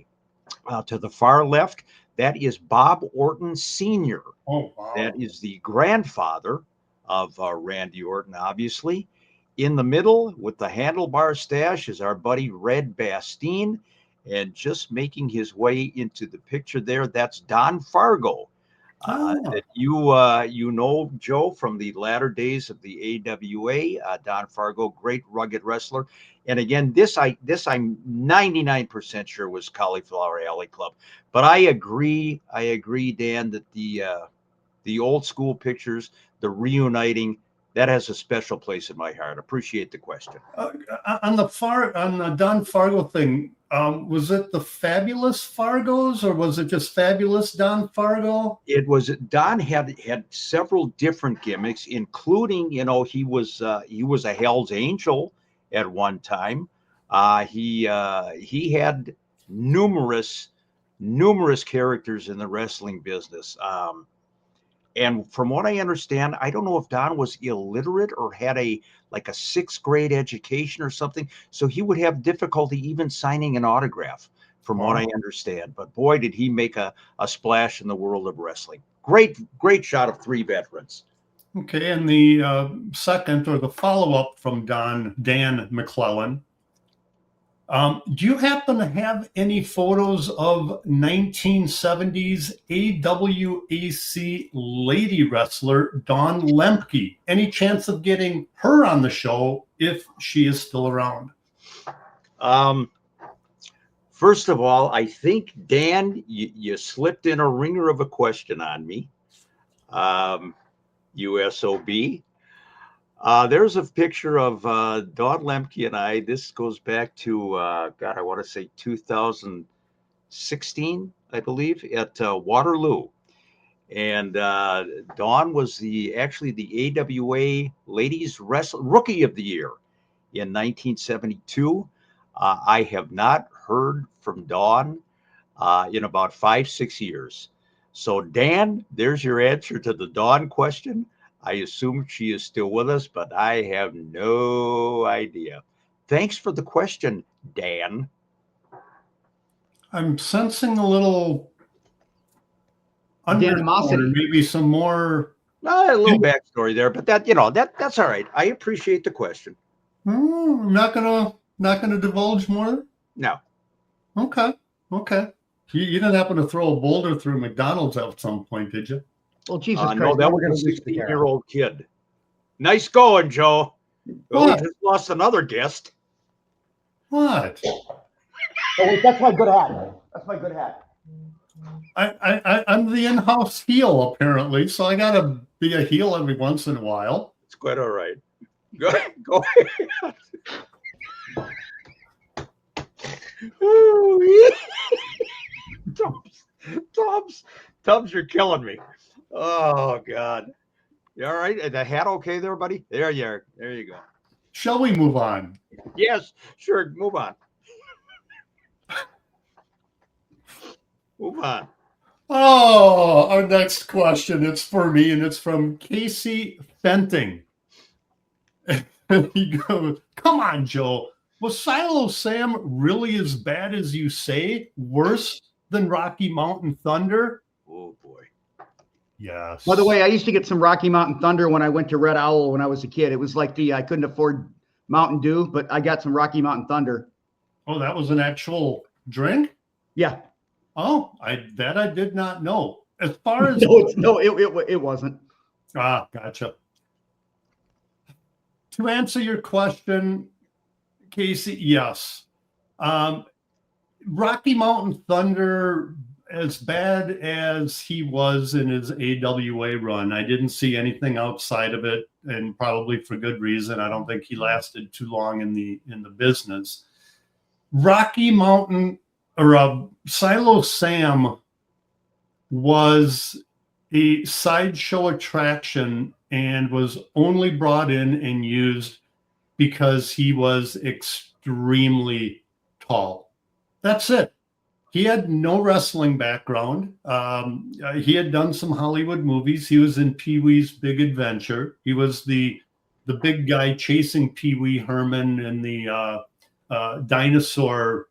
To the far left, that is Bob Orton Sr.
Oh, wow.
That is the grandfather of Randy Orton, obviously. In the middle, with the handlebar stash, is our buddy Red Bastine. And just making his way into the picture there, that's Don Fargo. That you know, Joe, from the latter days of the AWA. Don Fargo, great rugged wrestler. And again, this I'm 99% sure was Cauliflower Alley Club. But I agree, Dan, that the old school pictures, the reuniting, that has a special place in my heart. Appreciate the question.
On the Don Fargo thing, was it the Fabulous Fargos or was it just Fabulous Don Fargo?
It was. Don had several different gimmicks, including he was a Hell's Angel at one time. He had numerous characters in the wrestling business. And from what I understand, I don't know if Don was illiterate or had a 6th grade education or something. So he would have difficulty even signing an autograph, from what I understand. But boy, did he make a splash in the world of wrestling. Great shot of three veterans.
Okay, and the second or the follow-up from Dan McClellan. Do you happen to have any photos of 1970s AWAC lady wrestler Dawn Lemke? Any chance of getting her on the show if she is still around?
First of all, I think, Dan, you slipped in a ringer of a question on me. USOB. There's a picture of Dawn Lemke and I. This goes back to, I want to say 2016, I believe, at Waterloo. And Dawn was actually the AWA Ladies Rookie of the Year in 1972. I have not heard from Dawn in about 5-6 years. So, Dan, there's your answer to the Dawn question. I assume she is still with us, but I have no idea. Thanks for the question, Dan.
I'm sensing a little
animosity,
maybe some more.
A little backstory there, but that's all right. I appreciate the question.
I'm not gonna divulge more.
No.
Okay. You didn't happen to throw a boulder through McDonald's at some point, did you?
Well, Jesus Christ!
No, that was a 16-year-old kid. Nice going, Joe. Oh, we just lost another guest.
What?
Oh, wait, that's my good hat. That's my good hat.
I'm the in-house heel, apparently, so I gotta be a heel every once in a while.
It's quite all right. Go ahead. Tubbs, you're killing me. Oh God. You all right? The hat okay there, buddy? There you are. There you go.
Shall we move on?
Yes, sure. Move on. Move on.
Oh, our next question. It's for me, and it's from Casey Fenting. He goes, "Come on, Joe. Was Silo Sam really as bad as you say? Worse than Rocky Mountain Thunder?"
Oh boy.
Yes.
By the way, I used to get some Rocky Mountain Thunder when I went to Red Owl when I was a kid. It was like I couldn't afford Mountain Dew, but I got some Rocky Mountain Thunder.
Oh, that was an actual drink?
Yeah.
Oh, I did not know. As far as
it wasn't.
Ah, gotcha. To answer your question, Casey, yes. Rocky Mountain Thunder, as bad as he was in his AWA run, I didn't see anything outside of it, and probably for good reason. I don't think he lasted too long in the business. Rocky Mountain or Silo Sam was a sideshow attraction and was only brought in and used because he was extremely tall. That's it. He had no wrestling background. He had done some Hollywood movies. He was in Pee-wee's Big Adventure. He was the big guy chasing Pee-wee Herman and the dinosaur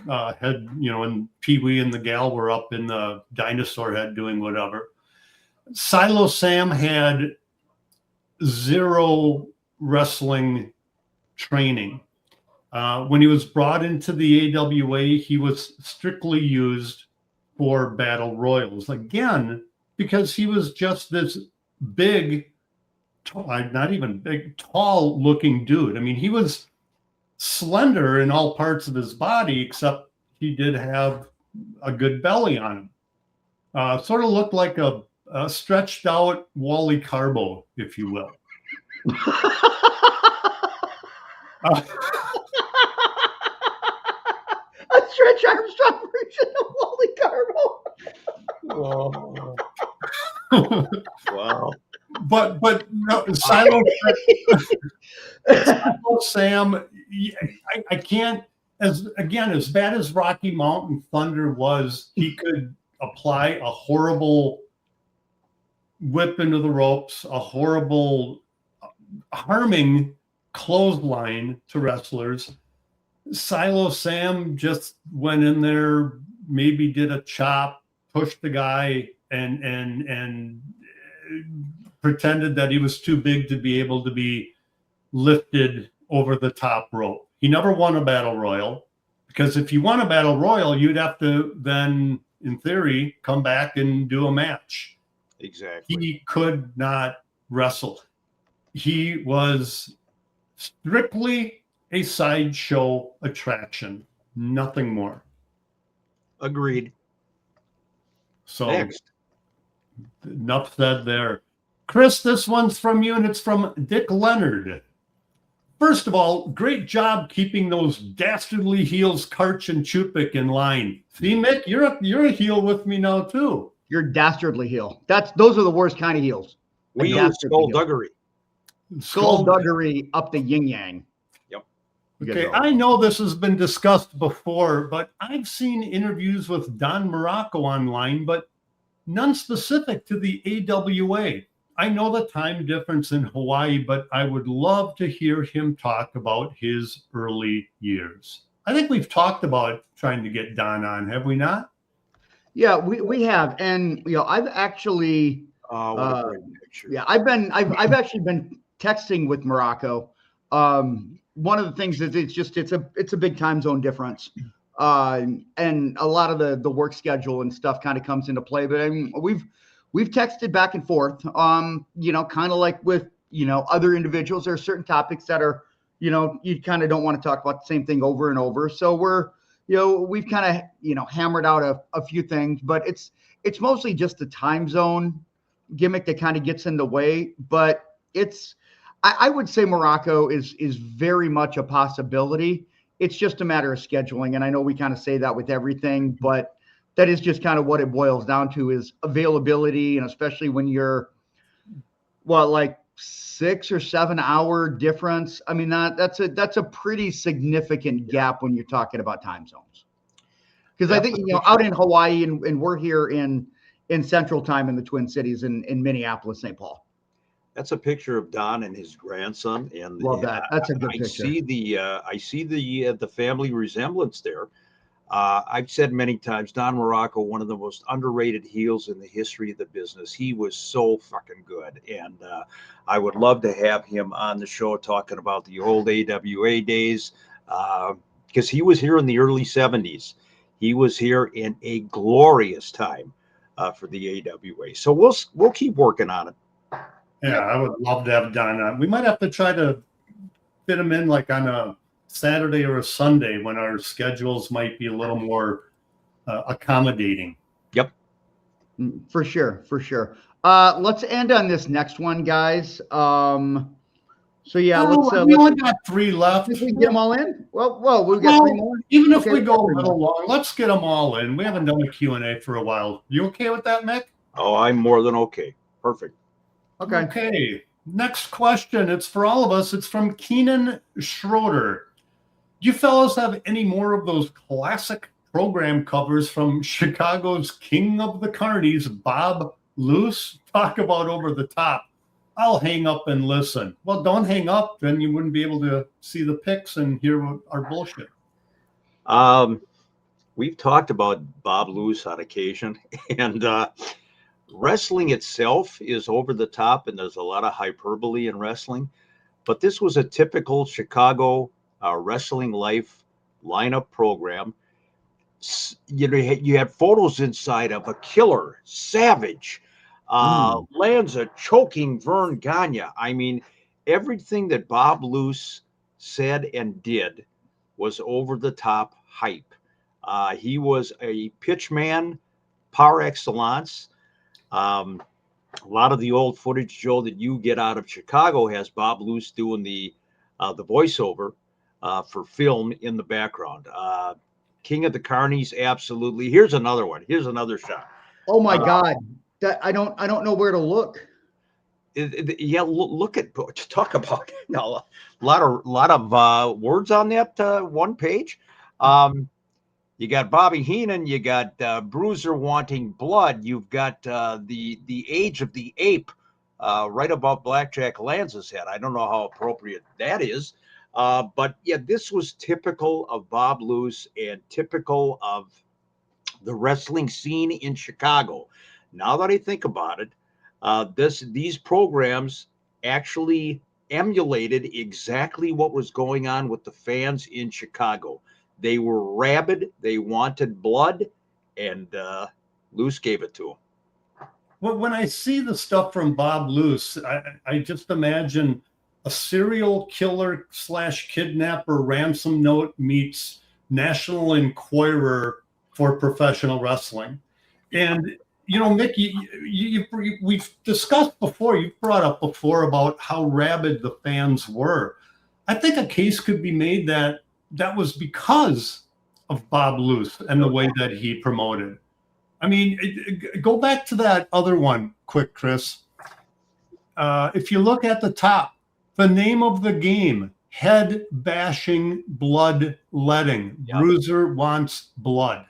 head, and Pee-wee and the gal were up in the dinosaur head doing whatever. Silo Sam had zero wrestling training. When he was brought into the AWA, he was strictly used for battle royals. Again, because he was just this big, not even big, tall looking dude. I mean, he was slender in all parts of his body, except he did have a good belly on him. Sort of looked like a stretched out Wally Carbo, if you will.
A Stretch Armstrong version of Wally Carbo.
Oh. Wow.
But no, Silo Sam, I can't. As bad as Rocky Mountain Thunder was, he could apply a horrible whip into the ropes, a horrible, harming clothesline to wrestlers. Silo Sam just went in there, maybe did a chop, pushed the guy, and pretended that he was too big to be able to be lifted over the top rope. He never won a battle royal, because if you won a battle royal, you'd have to then, in theory, come back and do a match.
Exactly.
He could not wrestle. He was strictly a sideshow attraction, nothing more.
Agreed.
So
next.
Enough said there. Chris, this one's from you, and it's from Dick Leonard. First of all, great job keeping those dastardly heels, Karch and Chupik, in line. See, Mick, you're a heel with me now too.
You're dastardly heel. Those are the worst kind of heels.
We use skullduggery.
Skullduggery up the yin yang.
Yep.
Okay, I know this has been discussed before, but I've seen interviews with Don Morocco online, but none specific to the AWA. I know the time difference in Hawaii, but I would love to hear him talk about his early years. I think we've talked about trying to get Don on, have we not?
Yeah, we have, and I've actually,
Oh, what a great picture!
yeah, I've actually been texting with Morocco. One of the things is it's a big time zone difference, and a lot of the work schedule and stuff kind of comes into play. But I mean, we've texted back and forth. Kind of like with other individuals, there are certain topics that are you kind of don't want to talk about the same thing over and over. So we've kind of hammered out a few things, but it's mostly just the time zone gimmick that kind of gets in the way. But I would say Morocco is very much a possibility. It's just a matter of scheduling, and I know we kind of say that with everything, but that is just kind of what it boils down to, is availability, and especially when you're like 6 or 7 hour difference. I mean, that's a pretty significant gap when you're talking about time zones. Because I think out in Hawaii, and we're here in Central Time in the Twin Cities in Minneapolis, St. Paul.
That's a picture of Don and his grandson, and
love that. That's a good picture.
I see the family resemblance there. I've said many times, Don Morocco, one of the most underrated heels in the history of the business. He was so fucking good, and I would love to have him on the show talking about the old AWA days, because he was here in the early 70s. He was here in a glorious time for the AWA. So we'll keep working on it.
Yeah, I would love to have Don on. We might have to try to fit him in like on a Saturday or a Sunday when our schedules might be a little more accommodating.
Yep.
For sure. Let's end on this next one, guys. So yeah,
we only got 3 left.
If we get them all in? Well, we've got 3 more.
Even if we go a little long, let's get them all in. We haven't done a Q&A for a while. You okay with that, Mick?
Oh, I'm more than okay. Perfect.
Okay. Next question. It's for all of us. It's from Keenan Schroeder. Do you fellas have any more of those classic program covers from Chicago's King of the Carnies, Bob Luce? Talk about over the top. I'll hang up and listen. Well, don't hang up, then you wouldn't be able to see the pics and hear our bullshit.
We've talked about Bob Luce on occasion, and wrestling itself is over the top, and there's a lot of hyperbole in wrestling. But this was a typical Chicago Wrestling Life lineup program. You had photos inside of a killer, Savage, Lanza choking Vern Gagne. I mean, everything that Bob Luce said and did was over the top hype. He was a pitch man par excellence. A lot of the old footage, Joe, that you get out of Chicago has Bob Luce doing the voiceover for film in the background. King of the Carnies, absolutely. Here's another one. Here's another shot.
Oh my God, that I don't know where to look.
Look at, talk about a lot of words on that one page. You got Bobby Heenan, you got Bruiser wanting blood, you've got the age of the ape right above Blackjack Lanza's head. I don't know how appropriate that is, but yeah, this was typical of Bob Luce and typical of the wrestling scene in Chicago. Now that I think about it, these programs actually emulated exactly what was going on with the fans in Chicago. They were rabid. They wanted blood, and Luce gave it to them.
Well, when I see the stuff from Bob Luce, I just imagine a serial killer / kidnapper ransom note meets National Enquirer for professional wrestling. And, Mick, we've discussed before, you've brought up before about how rabid the fans were. I think a case could be made that was because of Bob Luce and the way that he promoted. I mean, go back to that other one quick, Chris. If you look at the top, the name of the game, head bashing, blood letting. Yep. Bruiser wants blood.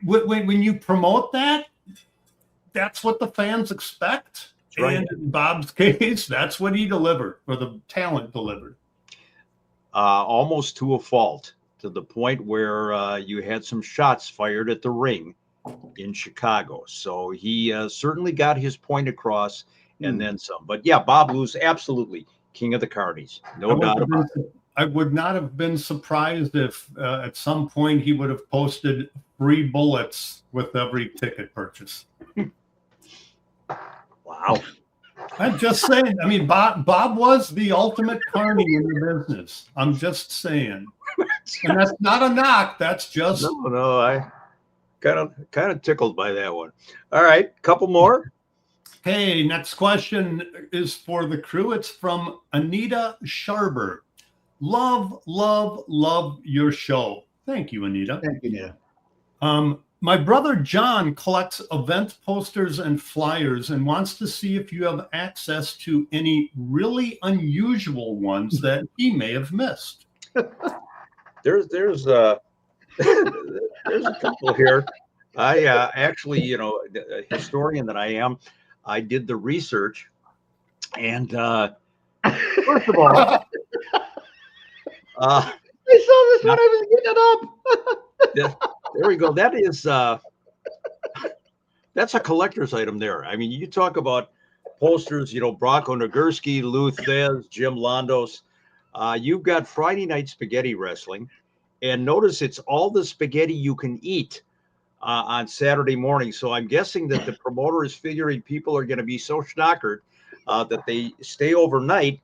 When you promote that, that's what the fans expect.
That's right.
And in Bob's case, that's what he delivered, or the talent delivered.
Almost to a fault, to the point where you had some shots fired at the ring in Chicago. So he certainly got his point across and then some. But yeah, Bob Lou's absolutely king of the carnies. No doubt about it.
I would not have been surprised if at some point he would have posted free bullets with every ticket purchase.
Wow.
I'm just saying. I mean, Bob was the ultimate carny in the business. I'm just saying. And that's not a knock. That's just
no. I kind of tickled by that one. All right, couple more.
Hey, next question is for the crew. It's from Anita Sharber. Love your show. Thank you, Anita.
Thank you, Anita.
My brother John collects event posters and flyers and wants to see if you have access to any really unusual ones that he may have missed.
There's a couple here. I actually, a historian that I am, I did the research, and first of all,
I saw this when I was getting it up.
There we go. That is that's a collector's item there. I mean, you talk about posters, Bronco Nagurski, Lou Thez, Jim Londos. You've got Friday Night Spaghetti Wrestling, and notice it's all the spaghetti you can eat on Saturday morning. So I'm guessing that the promoter is figuring people are going to be so schnockered that they stay overnight,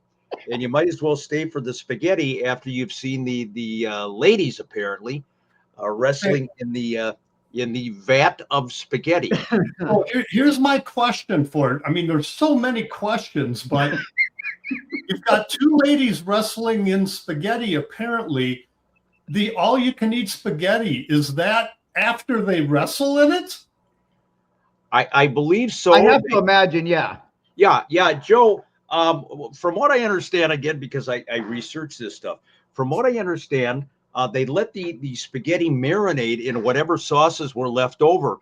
and you might as well stay for the spaghetti after you've seen the ladies apparently wrestling in the vat of spaghetti.
Oh, here's my question for it. I mean, there's so many questions, but you've got two ladies wrestling in spaghetti. Apparently, the all-you-can-eat spaghetti, is that after they wrestle in it?
I believe so.
I have to imagine, yeah.
Yeah, Joe. From what I understand, again, because I researched this stuff, from what I understand, they let the spaghetti marinate in whatever sauces were left over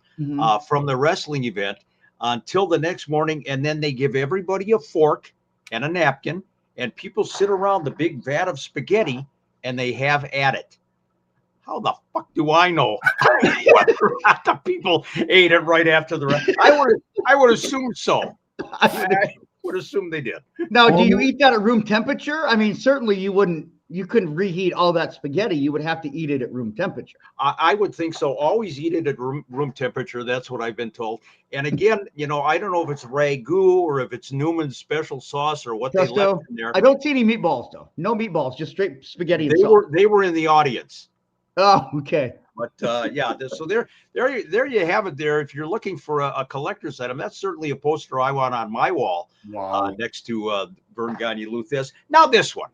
from the wrestling event until the next morning, and then they give everybody a fork and a napkin, and people sit around the big vat of spaghetti and they have at it. How the fuck do I know whether or not the people ate it right after the rest? I would assume so. I would assume they did.
Now, do you eat that at room temperature? I mean, certainly you couldn't reheat all that spaghetti. You would have to eat it at room temperature.
I would think so. Always eat it at room temperature. That's what I've been told. And again, I don't know if it's ragu or if it's Newman's special sauce or what they left in there.
I don't see any meatballs though. No meatballs, just straight spaghetti.
They were in the audience.
Oh, okay.
But yeah, so there you have it. There, if you're looking for a collector's item, that's certainly a poster I want on my wall.
Wow.
Next to Vern Gagne, Lou Thez. Now this one.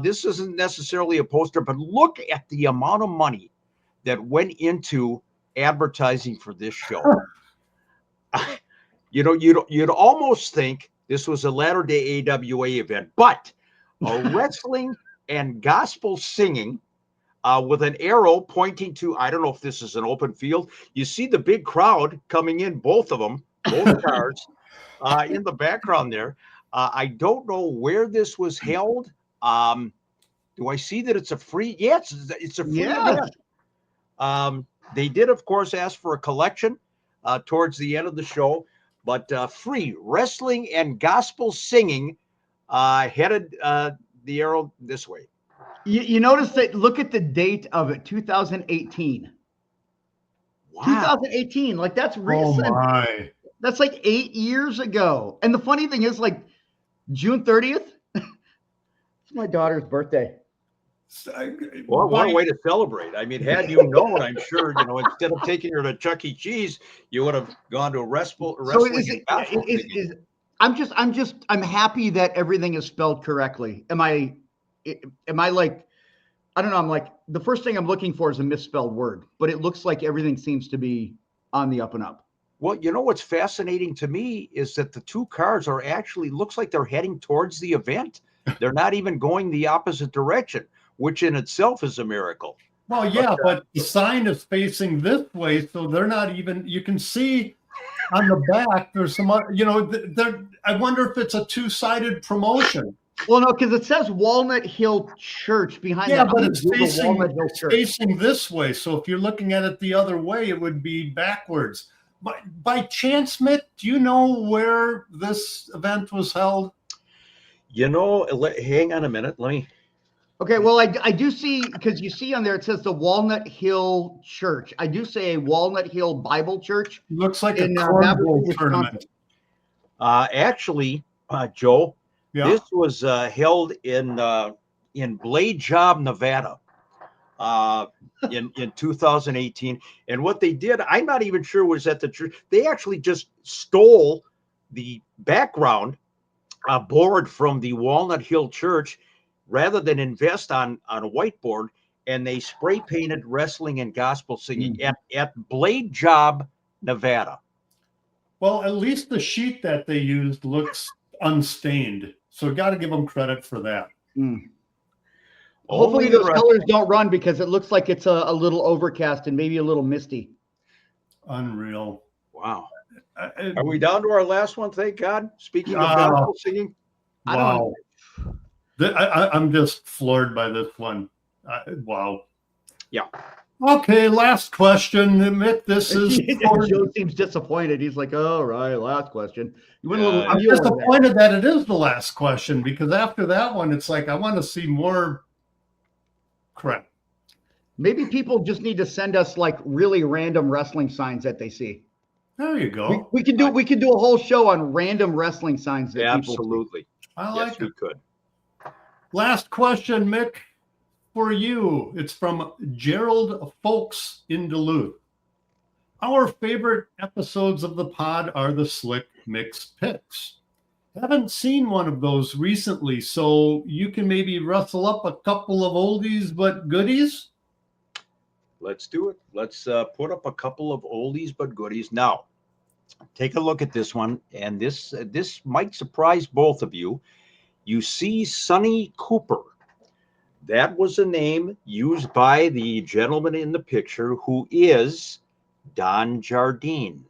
This isn't necessarily a poster, but look at the amount of money that went into advertising for this show. You'd almost think this was a latter-day AWA event, but a wrestling and gospel singing with an arrow pointing to, I don't know if this is an open field. You see the big crowd coming in, both of them, both cars in the background there. I don't know where this was held. Do I see that it's a free? Yes, it's a free event. They did, of course, ask for a collection towards the end of the show, but free wrestling and gospel singing headed the arrow this way.
You notice that? Look at the date of it, 2018. Wow. 2018, like that's recent.
Oh my.
That's like 8 years ago. And the funny thing is, like June 30th, it's my daughter's birthday.
Well, what a way to celebrate. I mean, had you known, I'm sure, instead of taking her to Chuck E. Cheese, you would have gone to a wrestling.
I'm happy that everything is spelled correctly. Am I like, I don't know. I'm like, the first thing I'm looking for is a misspelled word, but it looks like everything seems to be on the up and up.
Well, what's fascinating to me is that the two cars are actually, looks like they're heading towards the event. They're not even going the opposite direction, which in itself is a miracle.
Well, yeah, but the sign is facing this way, so they're not even, you can see on the back, there's some, I wonder if it's a two-sided promotion.
Well, no, because it says Walnut Hill Church behind
Yeah,
that.
but it's
It's
facing this way. So if you're looking at it the other way, it would be backwards. By chance, Mick, do you know where this event was held?
Hang on a minute. Let me.
Okay, well, I do see, because you see on there, it says the Walnut Hill Church. I do say a Walnut Hill Bible Church.
Looks like a cornhole tournament.
Actually, Joe, this was held in Blade Job, Nevada, in 2018. And what they did, I'm not even sure was at the church. They actually just stole the background board from the Walnut Hill Church, rather than invest on a whiteboard, and they spray painted wrestling and gospel singing at Blade Job, Nevada.
Well, at least the sheet that they used looks unstained, so got to give them credit for that.
Hopefully those colors don't run, because it looks like it's a little overcast and maybe a little misty.
Unreal.
Wow. Are we down to our last one? Thank God. Speaking of gospel singing.
Wow. I'm just floored by this one. Wow.
Yeah.
Okay, last question, Mick. This is
Joe seems disappointed. He's like, "All right, last question." You went a little.
I'm disappointed that it is the last question, because after that one, it's like I want to see more crap.
Maybe people just need to send us like really random wrestling signs that they see.
There you go.
We could do a whole show on random wrestling signs that
absolutely.
People see.
I like
it. We could.
Last question, Mick, for you. It's from Gerald Folks in Duluth. Our favorite episodes of the pod are the Slick Mix picks. Haven't seen one of those recently, so you can maybe rustle up a couple of oldies but goodies?
Let's do it. Let's put up a couple of oldies but goodies. Now, take a look at this one, and this might surprise both of you. You see Sonny Cooper. That was a name used by the gentleman in the picture, who is Don Jardine,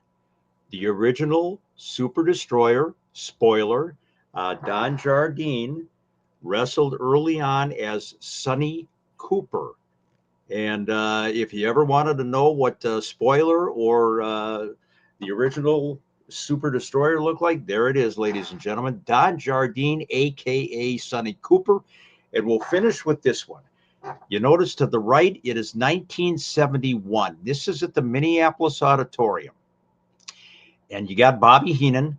the original Super Destroyer. Spoiler, Don Jardine wrestled early on as Sonny Cooper. And if you ever wanted to know what Spoiler or the original Super Destroyer looked like, there it is, ladies and gentlemen. Don Jardine, a.k.a. Sonny Cooper. And we'll finish with this one. You notice to the right, it is 1971. This is at the Minneapolis Auditorium. And you got Bobby Heenan,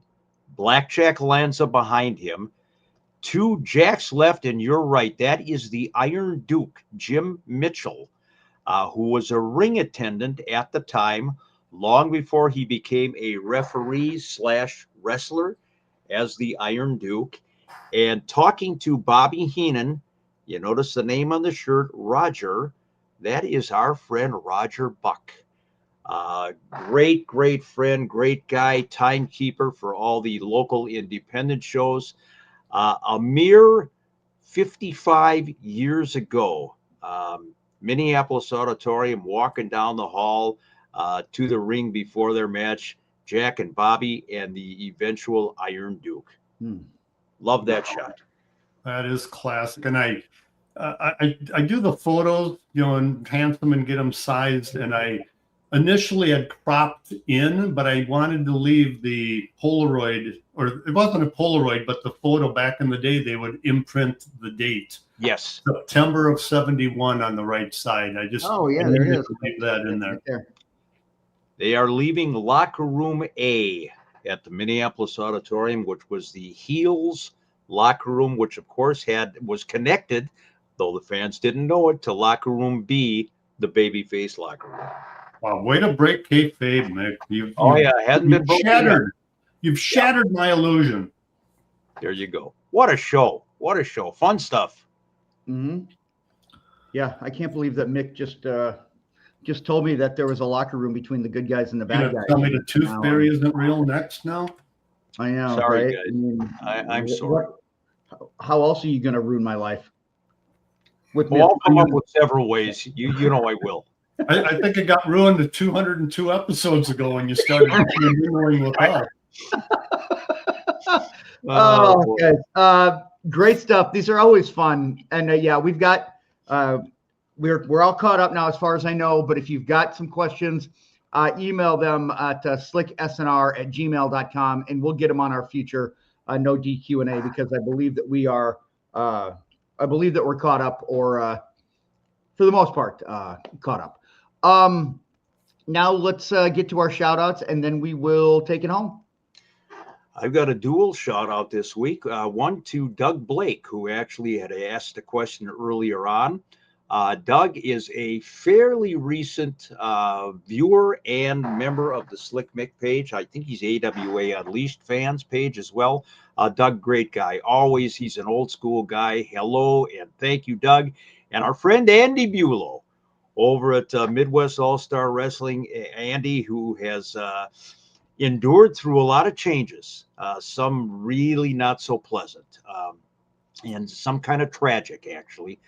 Blackjack Lanza behind him. Two Jacks left and your right. That is the Iron Duke, Jim Mitchell, who was a ring attendant at the time, long before he became a referee/wrestler as the Iron Duke. And talking to Bobby Heenan, you notice the name on the shirt, Roger. That is our friend Roger Buck. Great friend, great guy, timekeeper for all the local independent shows. A mere 55 years ago, Minneapolis Auditorium, walking down the hall to the ring before their match, Jack and Bobby and the eventual Iron Duke. Love that shot.
That is classic. And I do the photos, enhance them and get them sized. And I initially had cropped in, but I wanted to leave the Polaroid, or it wasn't a Polaroid, but the photo back in the day, they would imprint the date.
Yes.
September of 71 on the right side. I just
there it is.
Leave that in there.
They are leaving Locker Room A at the Minneapolis Auditorium, which was the Heels locker room, which of course was connected, though the fans didn't know it, to Locker Room B, the babyface locker room.
Wow, way to break kayfabe, Mick.
Hadn't been broken
shattered. You've shattered my illusion.
There you go. What a show. Fun stuff.
Yeah, I can't believe that Mick just told me that there was a locker room between the good guys and the bad guys.
Tell me the tooth fairy isn't real next now?
I know.
Sorry,
right?
guys.
I mean,
I'm sorry.
How else are you going to ruin my life?
I'll come up with several ways. You know I will.
I think it got ruined 202 episodes ago when you started mingling with us.
Oh, okay. Great stuff. These are always fun. And yeah, we've got we're all caught up now as far as I know, but if you've got some questions, email them at slicksnr@gmail.com and we'll get them on our future no DQ&A, because I believe that we are I believe that we're caught up, or for the most part caught up. Now let's get to our shout outs and then we will take it home.
I've got a dual shout out this week. One to Doug Blake, who actually had asked a question earlier on. Doug is a fairly recent viewer and member of the Slick Mick page. I think he's AWA Unleashed fans page as well. Doug, great guy. Always, he's an old school guy. Hello and thank you, Doug. And our friend Andy Bulow over at Midwest All-Star Wrestling. Andy, who has endured through a lot of changes, some really not so pleasant, and some kind of tragic, actually.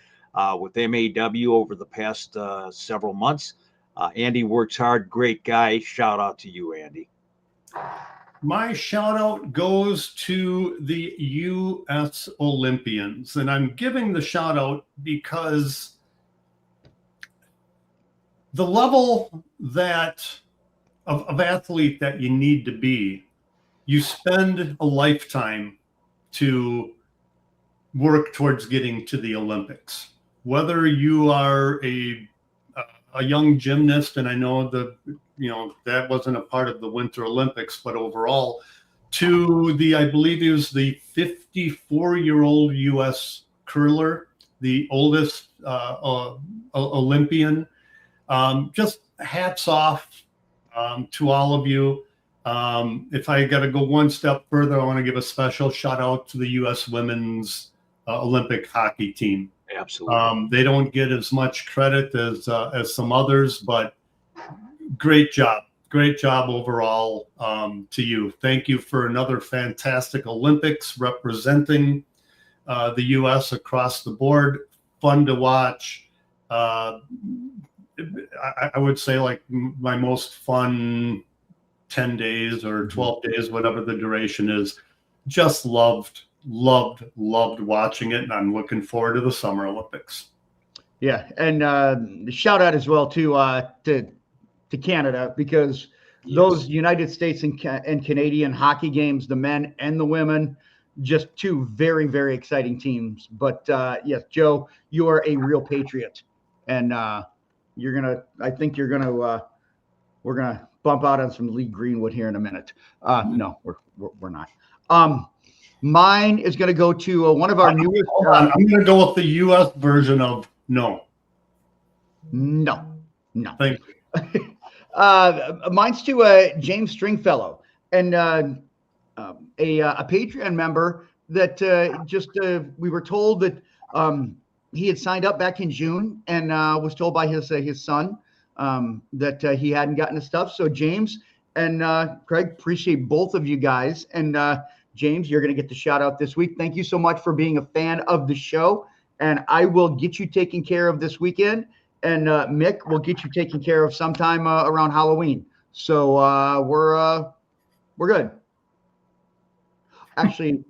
With MAW over the past several months. Andy works hard, great guy. Shout out to you, Andy.
My shout out goes to the U.S. Olympians, and I'm giving the shout out because the level that of athlete that you need to be, you spend a lifetime to work towards getting to the Olympics. Whether you are a young gymnast, and I know that wasn't a part of the Winter Olympics, but overall, to I believe he was the 54-year-old U.S. curler, the oldest Olympian. Just hats off to all of you. If I got to go one step further, I want to give a special shout out to the U.S. women's Olympic hockey team.
Absolutely.
They don't get as much credit as some others, but great job overall to you. Thank you for another fantastic Olympics representing the U.S. across the board. Fun to watch. I would say like my most fun 10 days or 12 days, whatever the duration is. Just loved watching it, and I'm looking forward to the Summer Olympics.
Yeah, and shout out as well to Canada, because those United States and Canadian hockey games, the men and the women, just two very, very exciting teams. But yes, Joe, you are a real patriot, and we're gonna bump out on some Lee Greenwood here in a minute. No, we're not. Mine is going to go to one of our newest.
I'm going to go with the U.S. version of no.
No.
Thank you.
Mine's to James Stringfellow, and a Patreon member that we were told that he had signed up back in June and was told by his son that he hadn't gotten the stuff. So James and Craig, appreciate both of you guys. And James, you're going to get the shout out this week. Thank you so much for being a fan of the show. And I will get you taken care of this weekend. And Mick will get you taken care of sometime around Halloween. So we're good. Actually,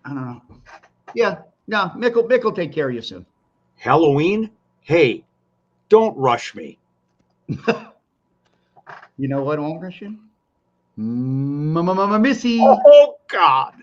I don't know. Yeah, no, Mick will take care of you soon.
Halloween? Hey, don't rush me.
You know what won't rush you? Missy.
Oh, God.